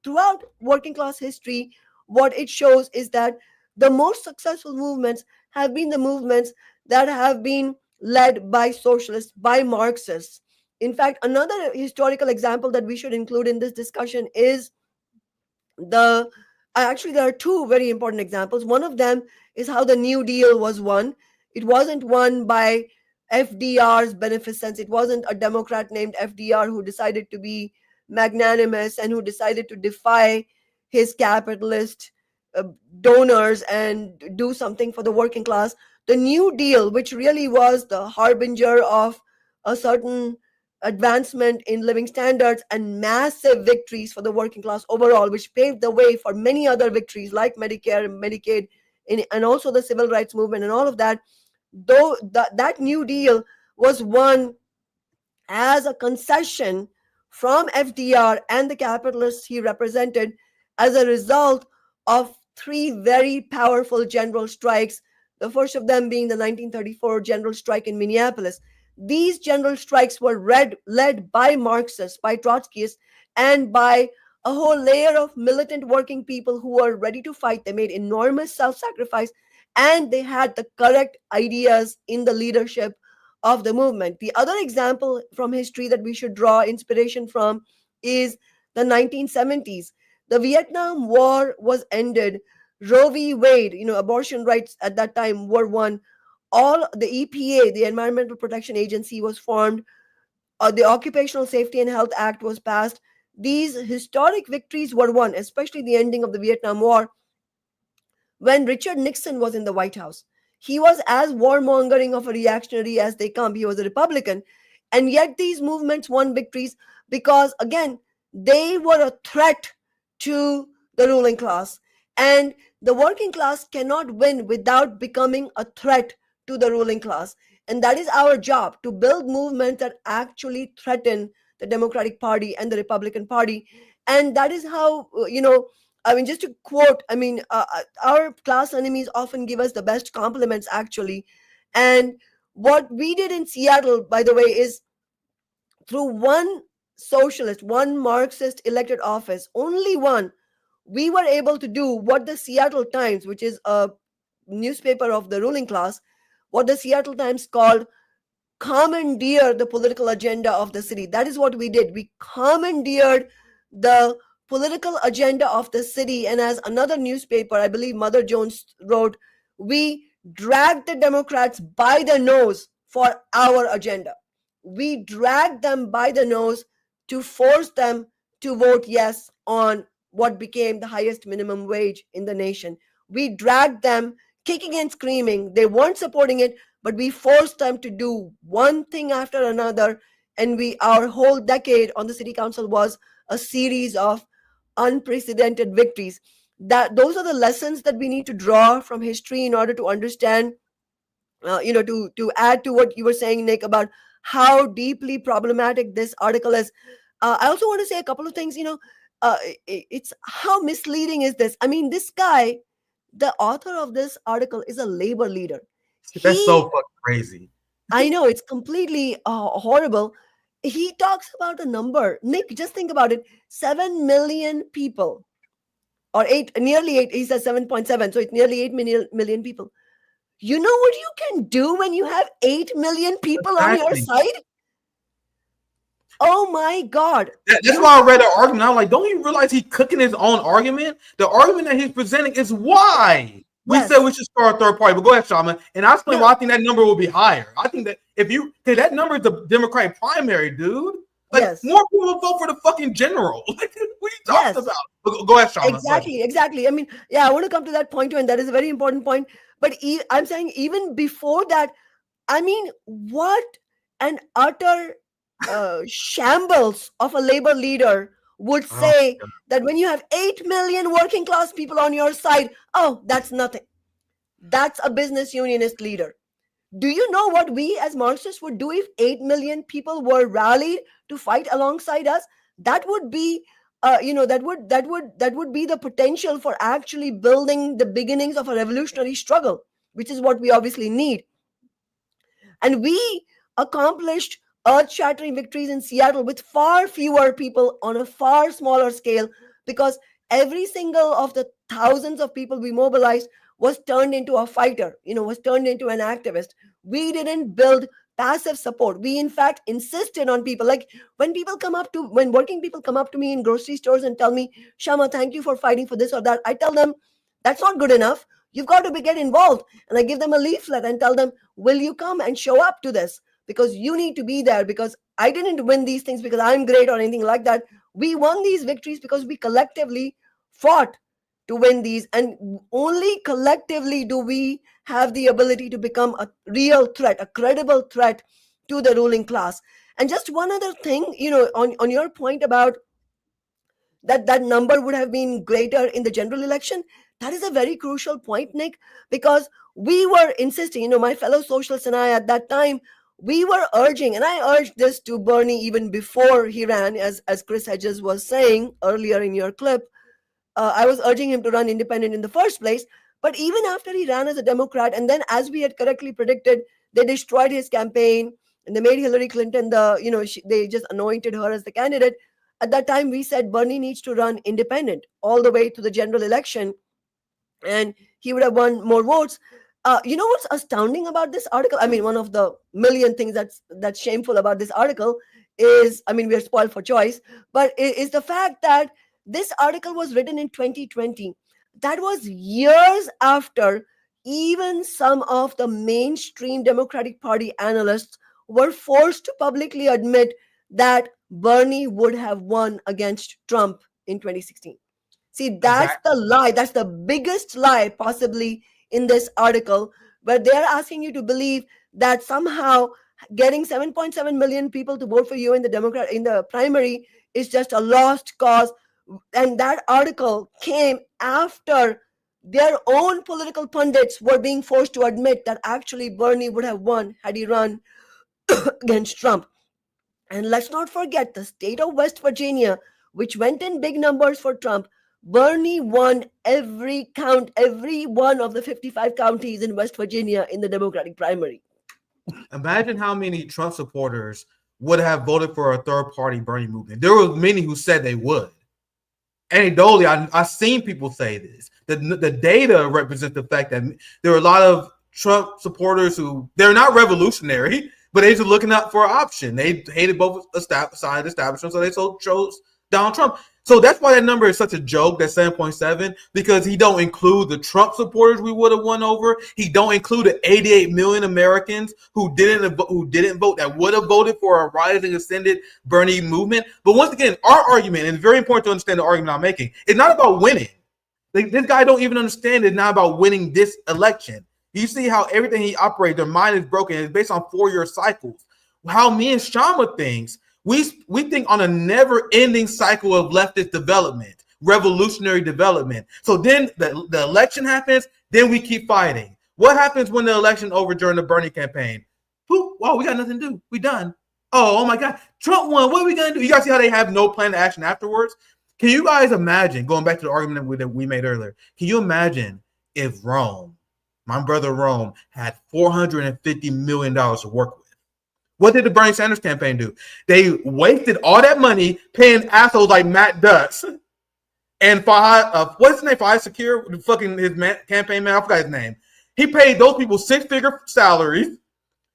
throughout working class history, what it shows is that the most successful movements have been the movements that have been led by socialists, by Marxists. In fact, another historical example that we should include in this discussion is actually there are two very important examples. One of them is how the New Deal was won. It wasn't won by FDR's beneficence. It wasn't a Democrat named FDR who decided to be magnanimous and who decided to defy his capitalist donors and do something for the working class. The New Deal, which really was the harbinger of a certain advancement in living standards and massive victories for the working class overall, which paved the way for many other victories like Medicare and Medicaid, and also the civil rights movement and all of that. Though that New Deal was won as a concession from FDR and the capitalists he represented as a result of three very powerful general strikes, the first of them being the 1934 general strike in Minneapolis. These general strikes were led by Marxists, by Trotskyists, and by a whole layer of militant working people who were ready to fight. They made enormous self-sacrifice, and they had the correct ideas in the leadership of the movement. The other example from history that we should draw inspiration from is the 1970s. The Vietnam War was ended. Roe v. Wade, abortion rights at that time were won. All the EPA, the Environmental Protection Agency, was formed. The Occupational Safety and Health Act was passed. These historic victories were won, especially the ending of the Vietnam War, when Richard Nixon was in the White House. He was as warmongering of a reactionary as they come. He was a Republican. And yet these movements won victories because, again, they were a threat to the ruling class. And the working class cannot win without becoming a threat to the ruling class. And that is our job, to build movements that actually threaten the Democratic Party and the Republican Party. And that is how, just to quote, our class enemies often give us the best compliments, actually. And what we did in Seattle, by the way, is through one socialist, one Marxist elected office, only one, we were able to do what the Seattle Times, which is a newspaper of the ruling class, what the Seattle Times called commandeer the political agenda of the city. That is what we did. We commandeered the political agenda of the city. And as another newspaper, I believe Mother Jones wrote, we dragged the Democrats by the nose for our agenda. We dragged them by the nose to force them to vote yes on what became the highest minimum wage in the nation. We dragged them kicking and screaming. They weren't supporting it, but we forced them to do one thing after another. And our whole decade on the city council was a series of unprecedented victories. Those are the lessons that we need to draw from history in order to understand, to add to what you were saying, Nick, about how deeply problematic this article is. I also want to say a couple of things. It's how misleading is this? I mean, this guy, the author of this article, is a labor leader. That's so fucking crazy. I know, it's completely horrible. He talks about a number. Nick, just think about it. 7 million people, or nearly 8, he says 7.7, so it's nearly 8 million people. You know what you can do when you have 8 million people on your side? Oh my God. That's why I read the argument. I'm like, don't you realize he's cooking his own argument? The argument that he's presenting is why we said we should start a third party. But go ahead, Kshama. And I'll explain why I think that number will be higher. I think that because that number is the Democratic primary, dude. Like, more people will vote for the fucking general. Like, what are you talking about? Go ahead, Kshama. Exactly. I mean, I want to come to that point too, and that is a very important point. But I'm saying even before that, I mean, what an utter shambles of a labor leader would say that when you have 8 million working class people on your side, oh, that's nothing. That's a business unionist leader. Do you know what we as Marxists would do if 8 million people were rallied to fight alongside us? That would be, that would be the potential for actually building the beginnings of a revolutionary struggle, which is what we obviously need. And we accomplished earth-shattering victories in Seattle with far fewer people on a far smaller scale, because every single of the thousands of people we mobilized was turned into a fighter, was turned into an activist. We didn't build passive support. We, in fact, insisted on people. Like when working people come up to me in grocery stores and tell me, Kshama, thank you for fighting for this or that, I tell them, that's not good enough. You've got to get involved. And I give them a leaflet and tell them, will you come and show up to this? Because you need to be there, because I didn't win these things because I'm great or anything like that. We won these victories because we collectively fought to win these. And only collectively do we have the ability to become a real threat, a credible threat to the ruling class. And just one other thing, on your point about that number would have been greater in the general election, that is a very crucial point, Nick, because we were insisting, my fellow socialists and I at that time, we were urging, and I urged this to Bernie even before he ran, as Chris Hedges was saying earlier in your clip. I was urging him to run independent in the first place. But even after he ran as a Democrat, and then as we had correctly predicted, they destroyed his campaign and they made Hillary Clinton they just anointed her as the candidate. At that time, we said Bernie needs to run independent all the way to the general election, and he would have won more votes. What's astounding about this article? I mean, one of the million things that's shameful about this article is, I mean, we're spoiled for choice, but is the fact that this article was written in 2020. That was years after even some of the mainstream Democratic Party analysts were forced to publicly admit that Bernie would have won against Trump in 2016. See, that's the lie. That's the biggest lie possibly in this article, where they're asking you to believe that somehow getting 7.7 million people to vote for you in the primary is just a lost cause. And that article came after their own political pundits were being forced to admit that actually Bernie would have won had he run against Trump. And let's not forget the state of West Virginia, which went in big numbers for Trump. Bernie won every one of the 55 counties in West Virginia in the Democratic primary. Imagine how many Trump supporters would have voted for a third-party Bernie movement. There were many who said they would. Anecdotally, I've seen people say this. The data represents the fact that there were a lot of Trump supporters who they're not revolutionary, but they're just looking out for an option. They hated both side establishment, so they chose Donald Trump. So that's why that number is such a joke, that 7.7, because he don't include the Trump supporters we would have won over. He don't include the 88 million Americans who didn't vote, that would have voted for a rising ascended Bernie movement. But once again, our argument, and it's very important to understand the argument I'm making, it's not about winning. Like, this guy don't even understand it's not about winning this election. You see how everything he operates, their mind is broken. It's based on 4-year cycles. How me and Kshama thinks, we think on a never-ending cycle of leftist development, revolutionary development. So then the election happens, then we keep fighting. What happens when the election over during the Bernie campaign? Poof, wow, we got nothing to do. We done. Oh my God, Trump won. What are we going to do? You guys see how they have no plan to action afterwards? Can you guys imagine, going back to the argument that we made earlier, can you imagine if Rome, my brother Rome, had $450 million to work with? What did the Bernie Sanders campaign do? They wasted all that money paying assholes like Matt Dutz and what's his name? Fahad Secure, his campaign man. I forgot his name. He paid those people 6-figure salaries.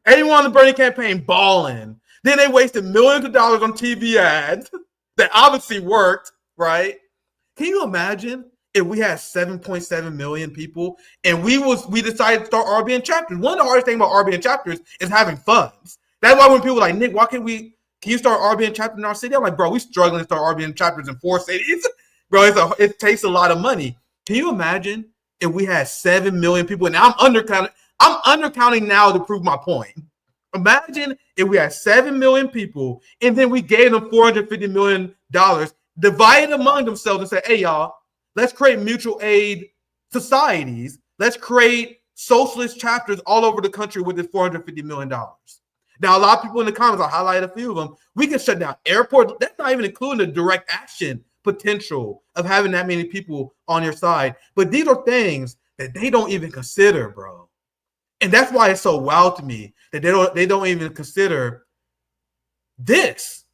Anyone on the Bernie campaign balling. Then they wasted millions of dollars on TV ads that obviously worked, right? Can you imagine if we had 7.7 million people and we decided to start RBN chapters? One of the hardest things about RBN chapters is having funds. That's why when people are like, Nick, can you start RBN chapter in our city? I'm like, bro, we struggling to start RBN chapters in 4 cities. Bro, it takes a lot of money. Can you imagine if we had 7 million people? And I'm undercounting now to prove my point. Imagine if we had 7 million people and then we gave them $450 million, divided among themselves and said, hey, y'all, let's create mutual aid societies. Let's create socialist chapters all over the country with this $450 million. Now, a lot of people in the comments, I highlighted a few of them. We can shut down airports. That's not even including the direct action potential of having that many people on your side. But these are things that they don't even consider, bro. And that's why it's so wild to me that they don't even consider this.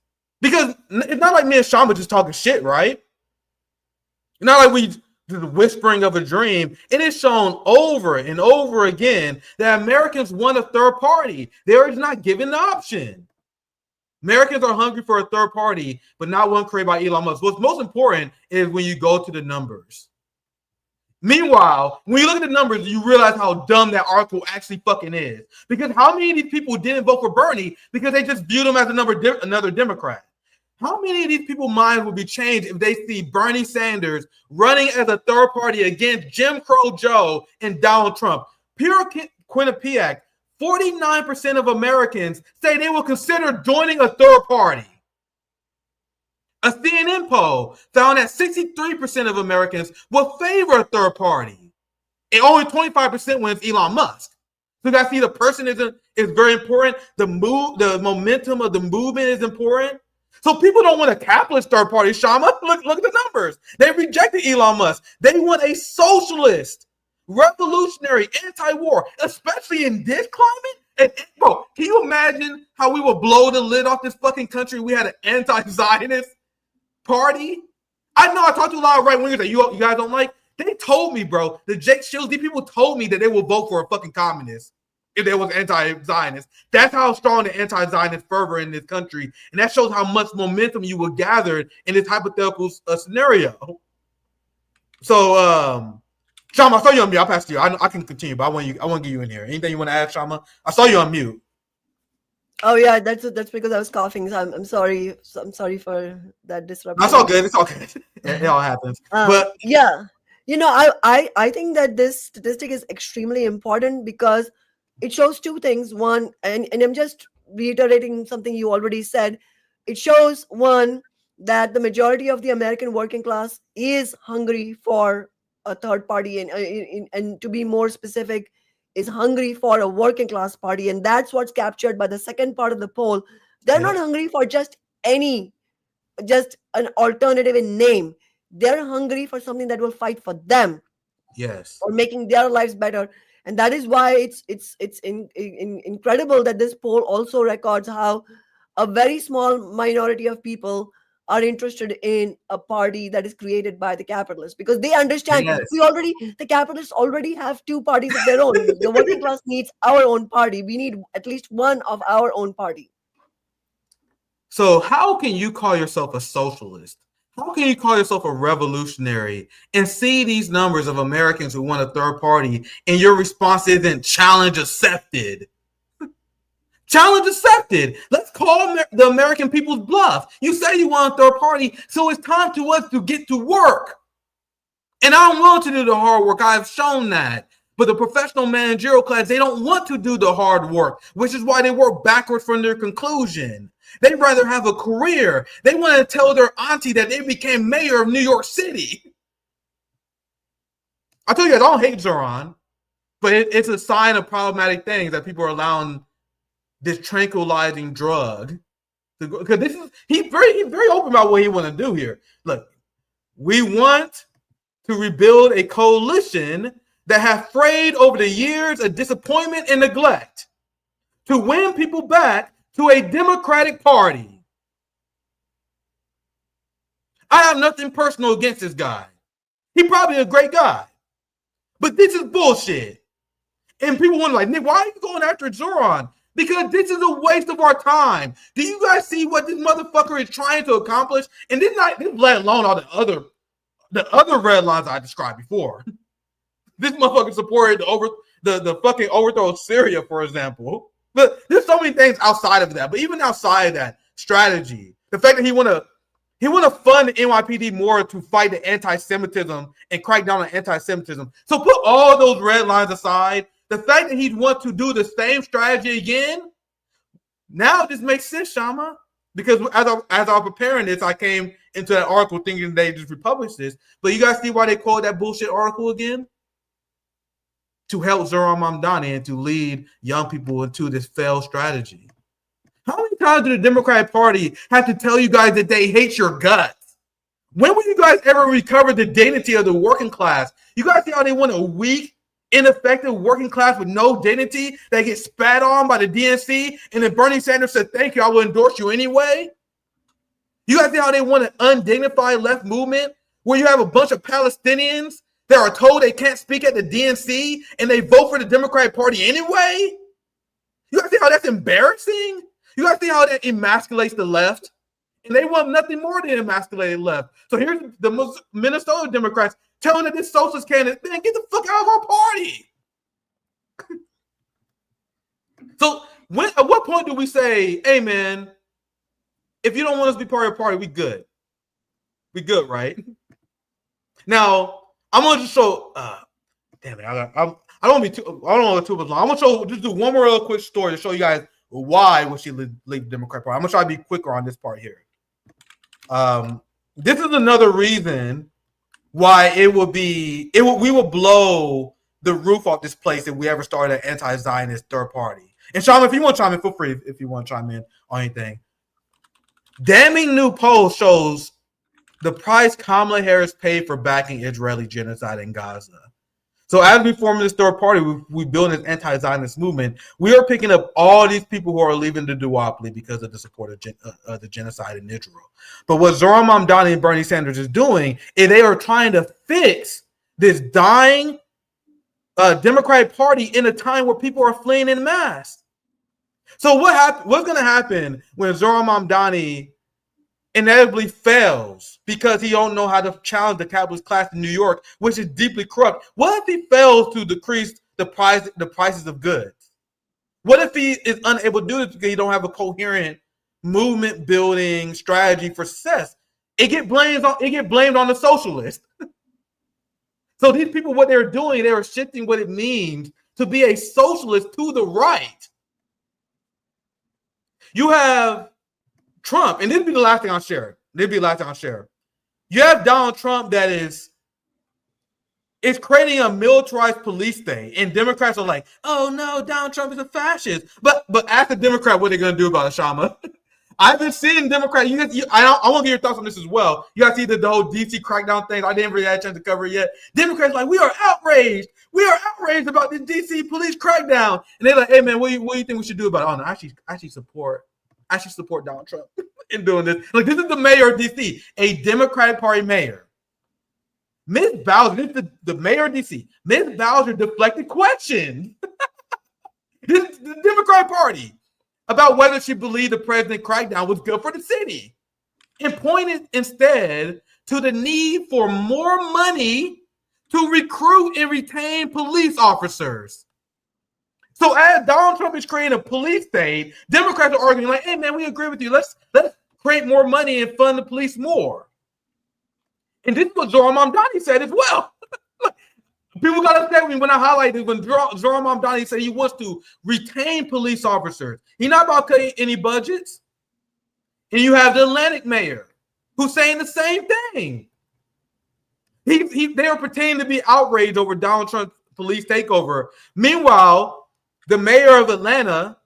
Because it's not like me and Kshama just talking shit, right? It's not like we the whispering of a dream. It is shown over and over again that Americans want a third party. They're not given the option. Americans are hungry for a third party, but not one created by Elon Musk. What's most important is when you go to the numbers. Meanwhile, when you look at the numbers, you realize how dumb that article actually fucking is. Because how many of these people didn't vote for Bernie because they just viewed him as another Democrat? How many of these people's minds will be changed if they see Bernie Sanders running as a third party against Jim Crow Joe and Donald Trump? Pure Quinnipiac, 49% of Americans say they will consider joining a third party. A CNN poll found that 63% of Americans will favor a third party. And only 25% when it's Elon Musk. So you guys see the person is very important. The momentum of the movement is important. So people don't want a capitalist third party, Kshama. Look at the numbers. They rejected Elon Musk. They want a socialist, revolutionary, anti-war, especially in this climate. And bro, can you imagine how we would blow the lid off this fucking country if we had an anti-Zionist party? I know I talked to a lot of right-wingers that you guys don't like. They told me, bro, the Jake Shields, these people told me that they will vote for a fucking communist if there was anti-Zionist. That's how strong the anti-Zionist fervor in this country. And that shows how much momentum you will gather in this hypothetical scenario. So, Kshama, I saw you on mute. I'll pass to you. I can continue, but I want to get you in here. Anything you want to add, Kshama? I saw you on mute. Oh yeah, that's because I was coughing. So I'm sorry. I'm sorry for that disruption. That's all good. It's all good. It all happens. But yeah, I think that this statistic is extremely important because it shows two things. One, and I'm just reiterating something you already said. It shows, one, that the majority of the American working class is hungry for a third party, and to be more specific, is hungry for a working class party. And that's what's captured by the second part of the poll. They're not hungry for just an alternative in name. They're hungry for something that will fight for them. Yes. Or making their lives better. And that is why it's incredible that this poll also records how a very small minority of people are interested in a party that is created by the capitalists, because they understand Yes. the capitalists already have two parties of their own. The working class needs our own party. We need at least one of our own party. So how can you call yourself a socialist? How can you call yourself a revolutionary and see these numbers of Americans who want a third party and your response isn't challenge accepted? Challenge accepted. Let's call the American people's bluff. You say you want a third party, so it's time to us to get to work. And I'm willing to do the hard work. I've shown that. But the professional managerial class, they don't want to do the hard work, which is why they work backwards from their conclusion. They'd rather have a career. They want to tell their auntie that they became mayor of New York City. I told you, I don't hate Zoran, but it's a sign of problematic things that people are allowing this tranquilizing drug. Because he's very open about what he want to do here. Look, we want to rebuild a coalition that have frayed over the years of disappointment and neglect to win people back to a Democratic Party. I have nothing personal against this guy. He's probably a great guy. But this is bullshit. And people wonder, like, Nick, why are you going after Zoran? Because this is a waste of our time. Do you guys see what this motherfucker is trying to accomplish? And this let alone all the other red lines I described before. This motherfucker supported the fucking overthrow of Syria, for example. But there's so many things outside of that. But even outside of that, strategy, the fact that he want to fund the NYPD more to fight the anti-Semitism and crack down on anti-Semitism. So put all those red lines aside. The fact that he'd want to do the same strategy again, now it just makes sense, Kshama. Because as I was preparing this, I came into that article thinking they just republished this. But you guys see why they called that bullshit article again? To help Zoran Mamdani and to lead young people into this failed strategy. How many times do the Democratic Party have to tell you guys that they hate your guts? When will you guys ever recover the dignity of the working class? You guys see how they want a weak, ineffective working class with no dignity that gets spat on by the DNC, and then Bernie Sanders said, thank you, I will endorse you anyway? You guys see how they want an undignified left movement where you have a bunch of Palestinians that are told they can't speak at the DNC and they vote for the Democratic Party anyway? You guys see how that's embarrassing? You guys see how that emasculates the left? And they want nothing more than emasculated left. So here's the Minnesota Democrats telling that this socialist candidate, man, get the fuck out of our party. So at what point do we say, hey, man, if you don't want us to be part of your party, we good. We good, right? Now, I'm going to just show, damn it, I don't want to go too much long. I'm going to just do one more real quick story to show you guys why would she leave the Democratic Party. I'm going to try to be quicker on this part here. This is another reason why we will blow the roof off this place if we ever started an anti-Zionist third party. And Kshama, if you want to chime in, feel free if you want to chime in on anything. Damning new poll shows the price Kamala Harris paid for backing Israeli genocide in Gaza. So as we form this third party, we build this anti-Zionist movement. We are picking up all these people who are leaving the duopoly because of the support of the genocide in Israel. But what Zoran Mamdani and Bernie Sanders is doing is they are trying to fix this dying Democratic Party in a time where people are fleeing en masse. So what's going to happen when Zoran Mamdani inevitably fails because he don't know how to challenge the capitalist class in New York, which is deeply corrupt? What if he fails to decrease the prices of goods? What if he is unable to do this because he don't have a coherent movement building strategy for success? It get blamed on the socialists. So these people, what they're doing, they are shifting what it means to be a socialist to the right. You have Trump, and this will be the last thing I'll share. You have Donald Trump that is creating a militarized police state, and Democrats are like, "Oh no, Donald Trump is a fascist." But ask the Democrat what they're going to do about it, Kshama. I've been seeing Democrats. I want to get your thoughts on this as well. You guys see the whole DC crackdown thing. I didn't really have a chance to cover it yet. Democrats are like, we are outraged. We are outraged about the DC police crackdown, and they're like, "Hey man, what do you think we should do about it?" Oh no, I actually support actually support Donald Trump in doing this. Like, this is the mayor of DC, a Democratic Party mayor. Ms. Bowser, this is the mayor of DC. Ms. Bowser deflected questions. This is the Democratic Party about whether she believed the president crackdown was good for the city, and pointed instead to the need for more money to recruit and retain police officers. So as Donald Trump is creating a police state, Democrats are arguing like, hey man, we agree with you. Let's create more money and fund the police more. And this is what Zohran Mamdani said as well. People got upset with me when I highlighted when Zohran Mamdani said he wants to retain police officers. He's not about cutting any budgets. And you have the Atlantic mayor who's saying the same thing. They are pretending to be outraged over Donald Trump's police takeover. Meanwhile, the mayor of Atlanta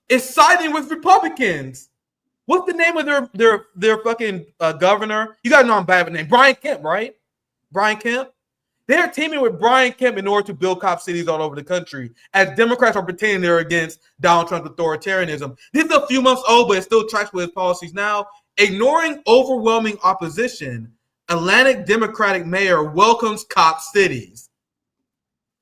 is siding with Republicans. What's the name of their fucking governor? You guys know I'm bad with the name. Brian Kemp, right? Brian Kemp. They're teaming with Brian Kemp in order to build cop cities all over the country, as Democrats are pretending they're against Donald Trump's authoritarianism. This is a few months old, but it still tracks with his policies now. Ignoring overwhelming opposition, Atlantic Democratic mayor welcomes cop cities.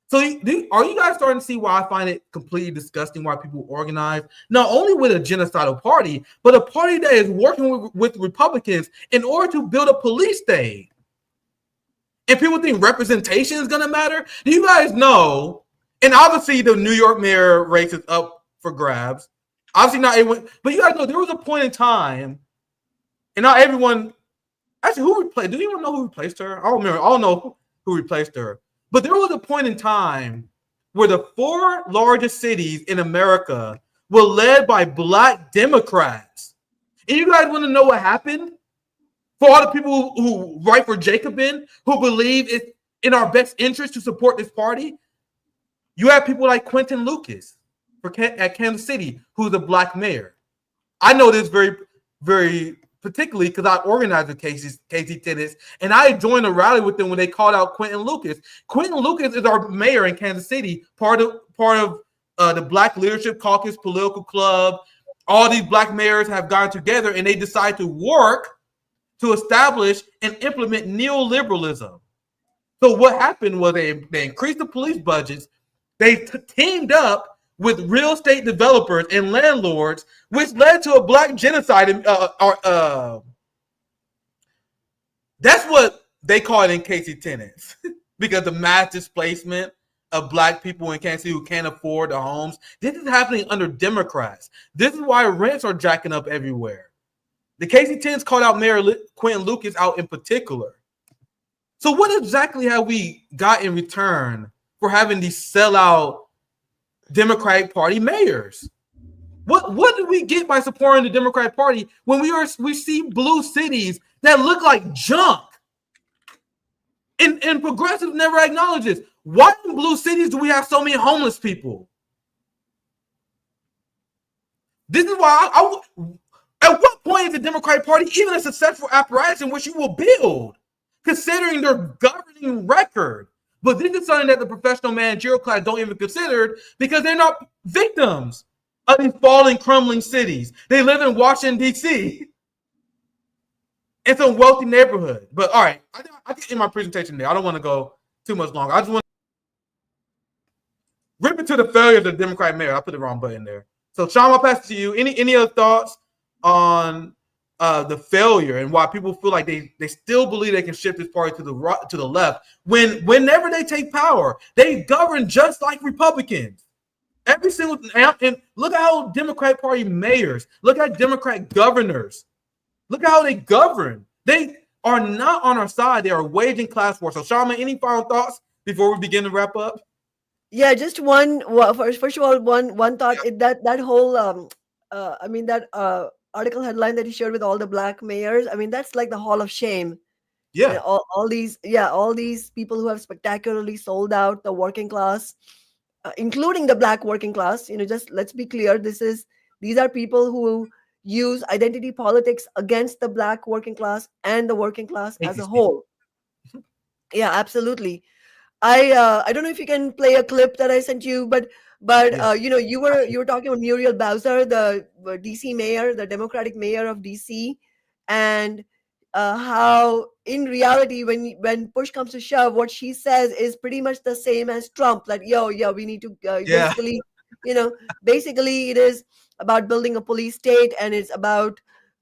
So are you guys starting to see why I find it completely disgusting why people organize, not only with a genocidal party, but a party that is working with Republicans in order to build a police state? And people think representation is going to matter. Do you guys know? And obviously, the New York mayor race is up for grabs. Obviously, not everyone, but you guys know there was a point in time, and not everyone. Actually, who replaced? Do anyone know who replaced her? I don't remember. I don't know who replaced her. But there was a point in time where the 4 largest cities in America were led by Black Democrats. And you guys want to know what happened? For all the people who write for Jacobin, who believe it's in our best interest to support this party, you have people like Quentin Lucas at Kansas City, who's a Black mayor. I know this very, very particularly because I organized with Casey Tennis, and I joined a rally with them when they called out Quentin Lucas. Quentin Lucas is our mayor in Kansas City, part of the Black Leadership Caucus political club. All these Black mayors have gone together, and they decide to work to establish and implement neoliberalism. So what happened was they increased the police budgets. They teamed up with real estate developers and landlords, which led to a Black genocide. That's what they call it in KC tenants, because the mass displacement of Black people in Kansas City who can't afford the homes. This is happening under Democrats. This is why rents are jacking up everywhere. The KC-10s called out Mayor Quentin Lucas out in particular. So what exactly have we got in return for having these sellout Democratic Party mayors? What do we get by supporting the Democratic Party when we see blue cities that look like junk? And progressives never acknowledge this. Why in blue cities do we have so many homeless people? This is why at what point is the Democratic Party even a successful apparatus in which you will build, considering their governing record? But this is something that the professional managerial class don't even consider, because they're not victims of these falling, crumbling cities. They live in Washington, D.C. It's a wealthy neighborhood. But all right, I get in my presentation there. I don't want to go too much longer. I just want to rip into the failure of the Democratic mayor. I put the wrong button there. So, Sean, I'll pass it to you. Any other thoughts on the failure and why people feel like they still believe they can shift this party to the left whenever they take power, they govern just like Republicans. Every single, and look at how Democratic Party mayors, look at Democrat governors, look at how they govern. They are not on our side. They are waging class war. So, Shama, any final thoughts before we begin to wrap up? Yeah, just one. Well, first of all, one thought. That whole article headline that he shared with all the Black mayors. I mean, that's like the Hall of Shame. Yeah. All these people who have spectacularly sold out the working class, including the Black working class. Just let's be clear. These are people who use identity politics against the Black working class and the working class as a whole. Yeah, absolutely. I don't know if you can play a clip that I sent you, but But Yeah. you were talking about Muriel Bowser, the DC mayor, the Democratic mayor of DC, and how in reality, when push comes to shove, what she says is pretty much the same as Trump. Like, yo, yeah, we need to Yeah. basically it is about building a police state, and it's about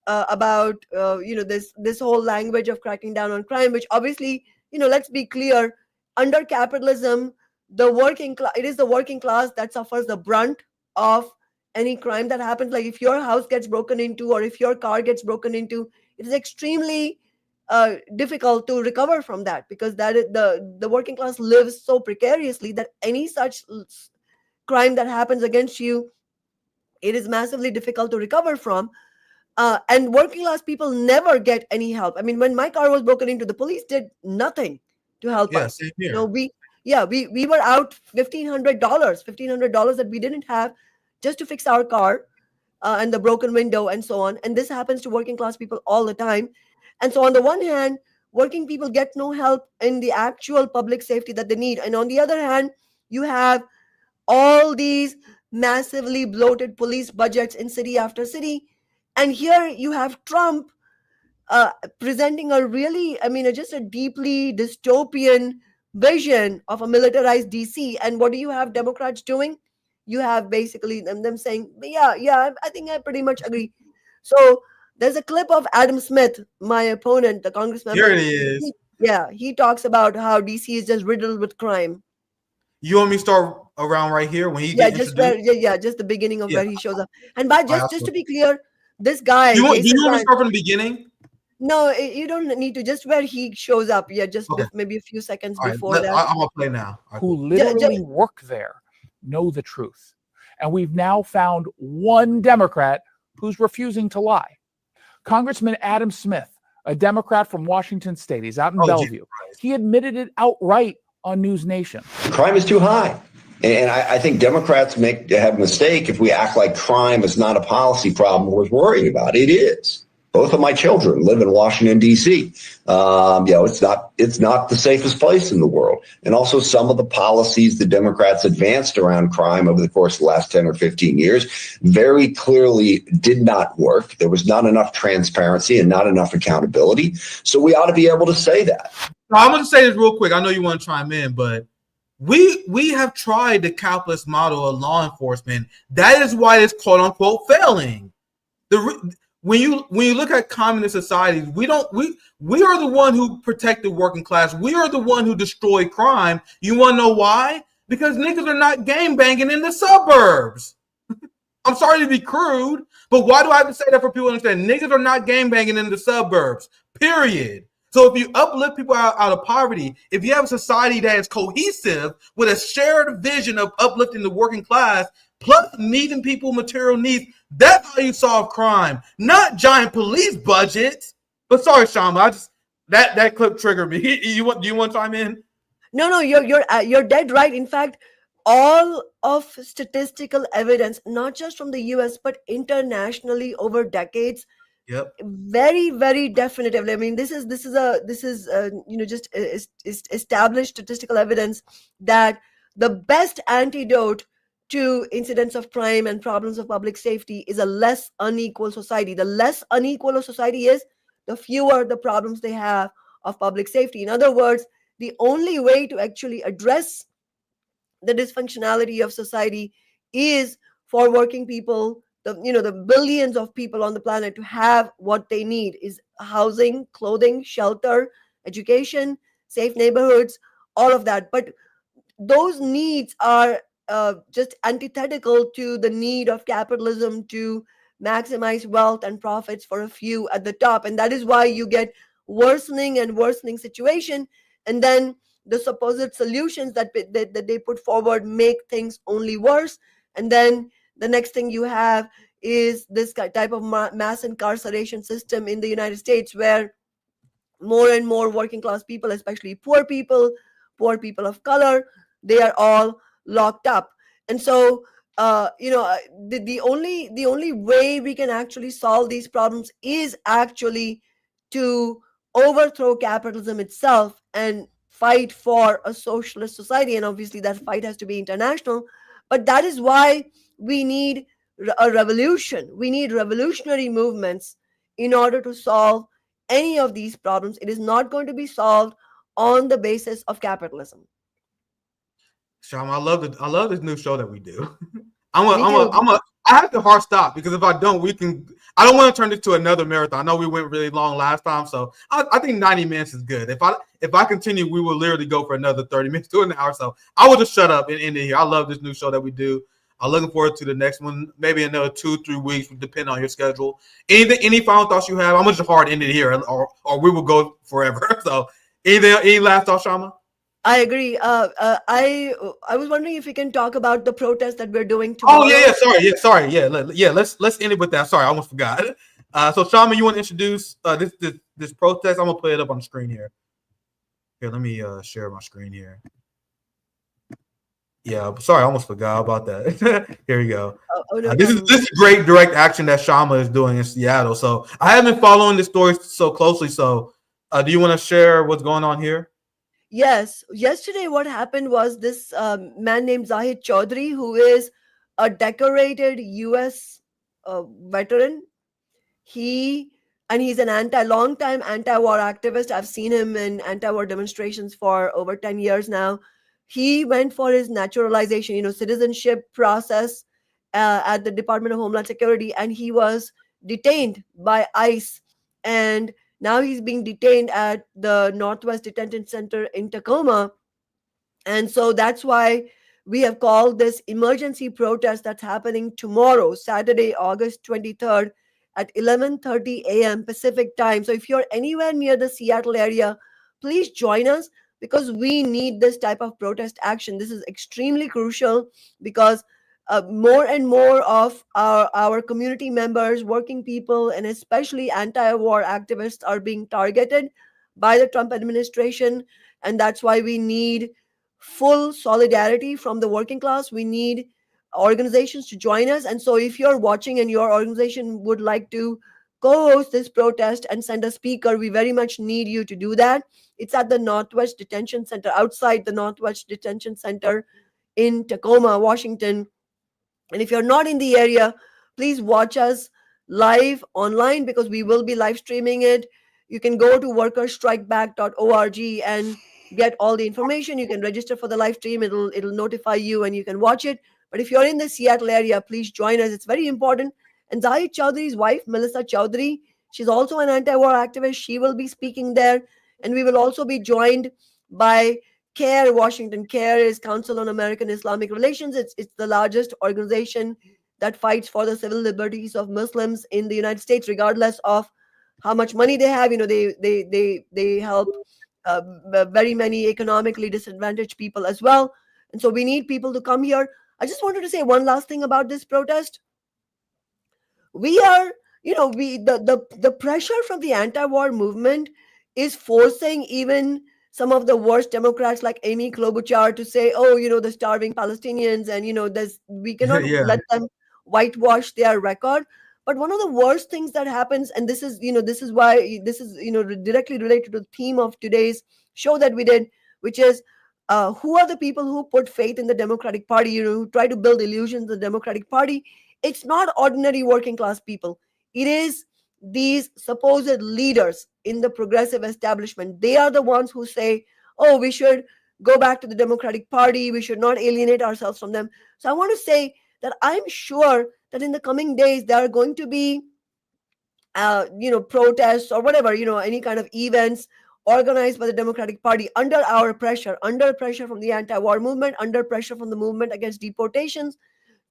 this whole language of cracking down on crime, which obviously, let's be clear, under capitalism, it is the working class that suffers the brunt of any crime that happens. Like if your house gets broken into, or if your car gets broken into, it is extremely difficult to recover from that, because that is the working class lives so precariously that any such crime that happens against you, it is massively difficult to recover from. And working class people never get any help. I mean, when my car was broken into, the police did nothing to help Yeah. us. Same here. We were out $1,500 that we didn't have just to fix our car, and the broken window and so on. And this happens to working class people all the time. And so on the one hand, working people get no help in the actual public safety that they need. And on the other hand, you have all these massively bloated police budgets in city after city. And here you have Trump presenting a really, just a deeply dystopian vision of a militarized DC. And what do you have Democrats doing? You have basically them saying, yeah, I think I pretty much agree. So there's a clip of Adam Smith, my opponent, the congress member. Here it is. He talks about how DC is just riddled with crime. You want me to start around right here when he Yeah, gets just the beginning of Yeah. where he shows up. And by just to be clear, this guy. Do you want Jason me to Ryan- start from the beginning? No, you don't need to. Just where he shows up. Yeah, just Okay. maybe a few seconds All right, before that. I'm gonna play now. All right, Who cool. literally work there know the truth. And we've now found one Democrat who's refusing to lie. Congressman Adam Smith, a Democrat from Washington State. He's out in Bellevue. He admitted it outright on News Nation. Crime is too high. And I think Democrats have a mistake if we act like crime is not a policy problem worth worrying about. It is. Both of my children live in Washington, D.C. It's not the safest place in the world. And also some of the policies the Democrats advanced around crime over the course of the last 10 or 15 years very clearly did not work. There was not enough transparency and not enough accountability. So we ought to be able to say that. I'm going to say this real quick. I know you want to chime in, but we have tried the capitalist model of law enforcement. That is why it's quote unquote failing. When you look at communist societies, we are the one who protect the working class. We are the one who destroy crime. You want to know why? Because niggas are not gangbanging in the suburbs. I'm sorry to be crude, but why do I have to say that for people to understand? Niggas are not gangbanging in the suburbs, period. So if you uplift people out of poverty, if you have a society that is cohesive with a shared vision of uplifting the working class, plus meeting people material needs, that's how you solve crime, not giant police budgets. But sorry, Kshama, that clip triggered me. Do you want to chime in? No, you're dead right. In fact, all of statistical evidence, not just from the US but internationally over decades, Yep. very, very definitively. I mean, this is just established statistical evidence that the best antidote to incidents of crime and problems of public safety is a less unequal society. The less unequal a society is, the fewer the problems they have of public safety. In other words, the only way to actually address the dysfunctionality of society is for working people, the billions of people on the planet, to have what they need: is housing, clothing, shelter, education, safe neighborhoods, all of that. But those needs are just antithetical to the need of capitalism to maximize wealth and profits for a few at the top. And that is why you get worsening and worsening situation. And then the supposed solutions that they put forward make things only worse. And then the next thing you have is this type of mass incarceration system in the United States, where more and more working class people, especially poor people of color, they are all locked up. And so the only way we can actually solve these problems is actually to overthrow capitalism itself and fight for a socialist society. And obviously that fight has to be international. But that is why we need a revolution. We need revolutionary movements in order to solve any of these problems. It is not going to be solved on the basis of capitalism. Shama, I love this new show that we do. Me too. I have to hard stop because if I don't, I don't want to turn this to another marathon. I know we went really long last time, so I think 90 minutes is good. If I continue, we will literally go for another 30 minutes to an hour. So I will just shut up and end it here. I love this new show that we do. I'm looking forward to the next one, maybe another 2-3 weeks, depending on your schedule. Any final thoughts you have? I'm gonna just hard end it here, or we will go forever. So any last thoughts, Shama? I agree. I was wondering if we can talk about the protest that we're doing tomorrow. Oh sorry. Let's end it with that. Sorry, I almost forgot. So Shama, you want to introduce this protest? I'm gonna put it up on the screen here. Here, let me share my screen here. Yeah, sorry, I almost forgot about that. Here we go. This is great direct action that Shama is doing in Seattle. So I have been following this story so closely. So do you want to share what's going on here? Yes. Yesterday, what happened was this man named Zahid Chaudhry, who is a decorated U.S. Veteran. He's an long-time anti-war activist. I've seen him in anti-war demonstrations for over 10 years now. He went for his naturalization, citizenship process at the Department of Homeland Security, and he was detained by ICE. And now he's being detained at the Northwest Detention Center in Tacoma. And so that's why we have called this emergency protest that's happening tomorrow, Saturday, August 23rd at 11:30 a.m. Pacific time. So if you're anywhere near the Seattle area, please join us because we need this type of protest action. This is extremely crucial because more and more of our community members, working people, and especially anti-war activists are being targeted by the Trump administration. And that's why we need full solidarity from the working class. We need organizations to join us. And so if you're watching and your organization would like to co-host this protest and send a speaker, we very much need you to do that. It's at the Northwest Detention Center, outside the Northwest Detention Center in Tacoma, Washington. And if you're not in the area, please watch us live online because we will be live streaming it. You can go to workersstrikeback.org and get all the information. You can register for the live stream. It'll notify you and you can watch it. But if you're in the Seattle area, please join us. It's very important. And Zahid Chaudhry's wife, Melissa Chaudhry, she's also an anti-war activist. She will be speaking there. And we will also be joined by CARE Washington. CARE is Council on American Islamic Relations. It's the largest organization that fights for the civil liberties of Muslims in the United States, regardless of how much money they have. They help very many economically disadvantaged people as well. And so we need people to come here. I just wanted to say one last thing about this protest. We are, the pressure from the anti-war movement is forcing even some of the worst Democrats like Amy Klobuchar to say, the starving Palestinians, and, we cannot let them whitewash their record. But one of the worst things that happens, and this is why this is, directly related to the theme of today's show that we did, which is who are the people who put faith in the Democratic Party, who try to build illusions in the Democratic Party. It's not ordinary working class people. It is these supposed leaders in the progressive establishment. They are the ones who say, we should go back to the Democratic Party. We should not alienate ourselves from them. So I want to say that I'm sure that in the coming days, there are going to be, protests or whatever, any kind of events organized by the Democratic Party under our pressure, from the anti-war movement, under pressure from the movement against deportations,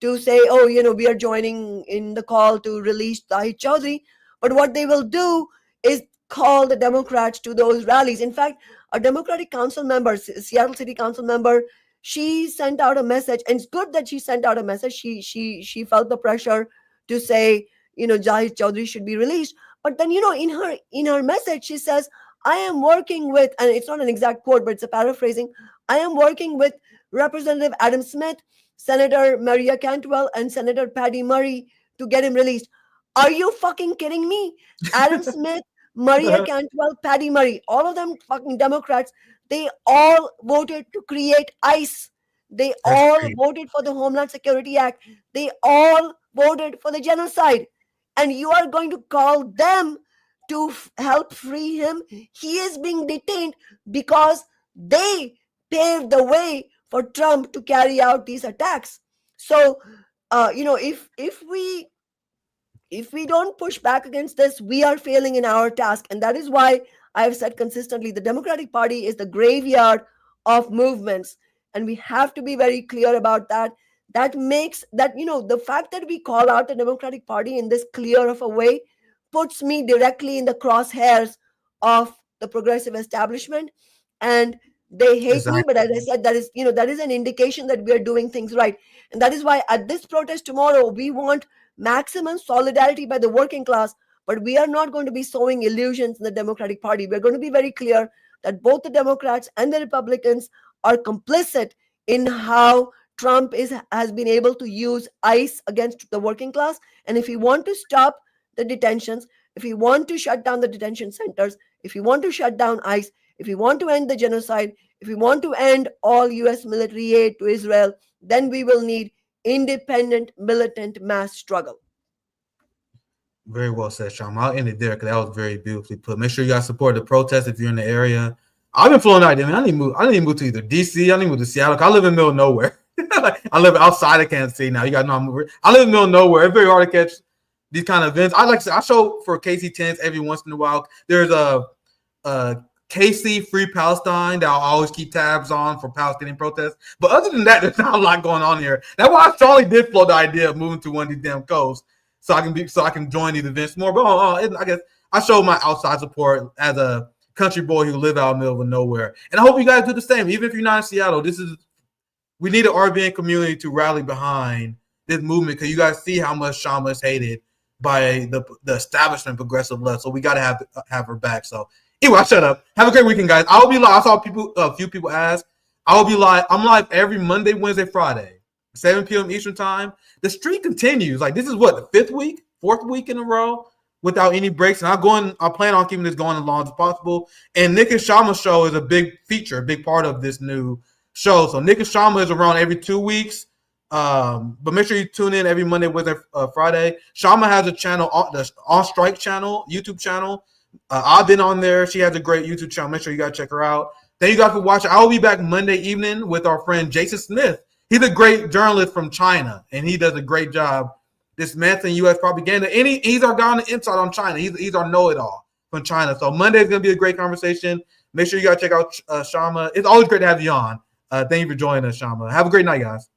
to say, we are joining in the call to release Zahid Chaudhry. But what they will do is call the Democrats to those rallies. In fact, a Democratic council member, Seattle City Council member, she sent out a message, and it's good that she sent out a message. She felt the pressure to say, Zahid Chaudhry should be released. But then, in her message, she says, I am working with, and it's not an exact quote, but it's a paraphrasing, I am working with Representative Adam Smith, Senator Maria Cantwell, and Senator Patty Murray to get him released. Are you fucking kidding me? Adam Smith, Maria Cantwell, Patty Murray, all of them fucking Democrats, they all voted to create ICE. They That's all great. voted for the Homeland Security Act. They all voted for the genocide. And you are going to call them to help free him? He is being detained because they paved the way for Trump to carry out these attacks. So, if we don't push back against this, we are failing in our task. And that is why I've said consistently, the Democratic Party is the graveyard of movements. And we have to be very clear about that. That makes that, the fact that we call out the Democratic Party in this clear of a way puts me directly in the crosshairs of the progressive establishment. And they hate me, but as I said, that is an indication that we are doing things right. And that is why at this protest tomorrow, we want maximum solidarity by the working class, but we are not going to be sowing illusions in the Democratic Party. We're going to be very clear that both the Democrats and the Republicans are complicit in how Trump has been able to use ICE against the working class. And if we want to stop the detentions, if we want to shut down the detention centers, if we want to shut down ICE, if we want to end the genocide, if we want to end all US military aid to Israel, then we will need independent, militant mass struggle. Very well said, Kshama. I'll end it there because that was very beautifully put. Make sure you guys support the protest if you're in the area. I've been flown out there, man. I need to move to either DC. I need to move to Seattle. I live in the middle of nowhere. I live outside of Kansas City now. You guys know I'm moving. I live in the middle of nowhere. It's very hard to catch these kind of events. I show for KC10s every once in a while. There's a KC Free Palestine that I'll always keep tabs on for Palestinian protests. But other than that, there's not a lot going on here. That's why I strongly did float the idea of moving to one of these damn coasts so I can join these events more. But I guess I show my outside support as a country boy who live out in the middle of nowhere. And I hope you guys do the same. Even if you're not in Seattle, we need an RBN community to rally behind this movement because you guys see how much Kshama is hated by the establishment progressive left. So we got to have her back. So anyway, I shut up. Have a great weekend, guys. I'll be live. I saw a few people ask. I'll be live. I'm live every Monday, Wednesday, Friday, 7 p.m. Eastern time. The streak continues. Like this is what, the fourth week in a row without any breaks. And I plan on keeping this going as long as possible. And Nick and Kshama show is a big feature, a big part of this new show. So Nick and Kshama is around every 2 weeks. But make sure you tune in every Monday, Wednesday, Friday. Kshama has a channel, the On Strike channel, YouTube channel. I've been on there. She has a great YouTube channel. Make sure you guys check her out. Thank you guys for watching. I will be back Monday evening with our friend Jason Smith. He's a great journalist from China, and he does a great job dismantling U.S. propaganda. And he's our guy on the inside on China. He's our know-it-all from China. So Monday is going to be a great conversation. Make sure you guys check out Kshama. It's always great to have you on. Thank you for joining us, Kshama. Have a great night, guys.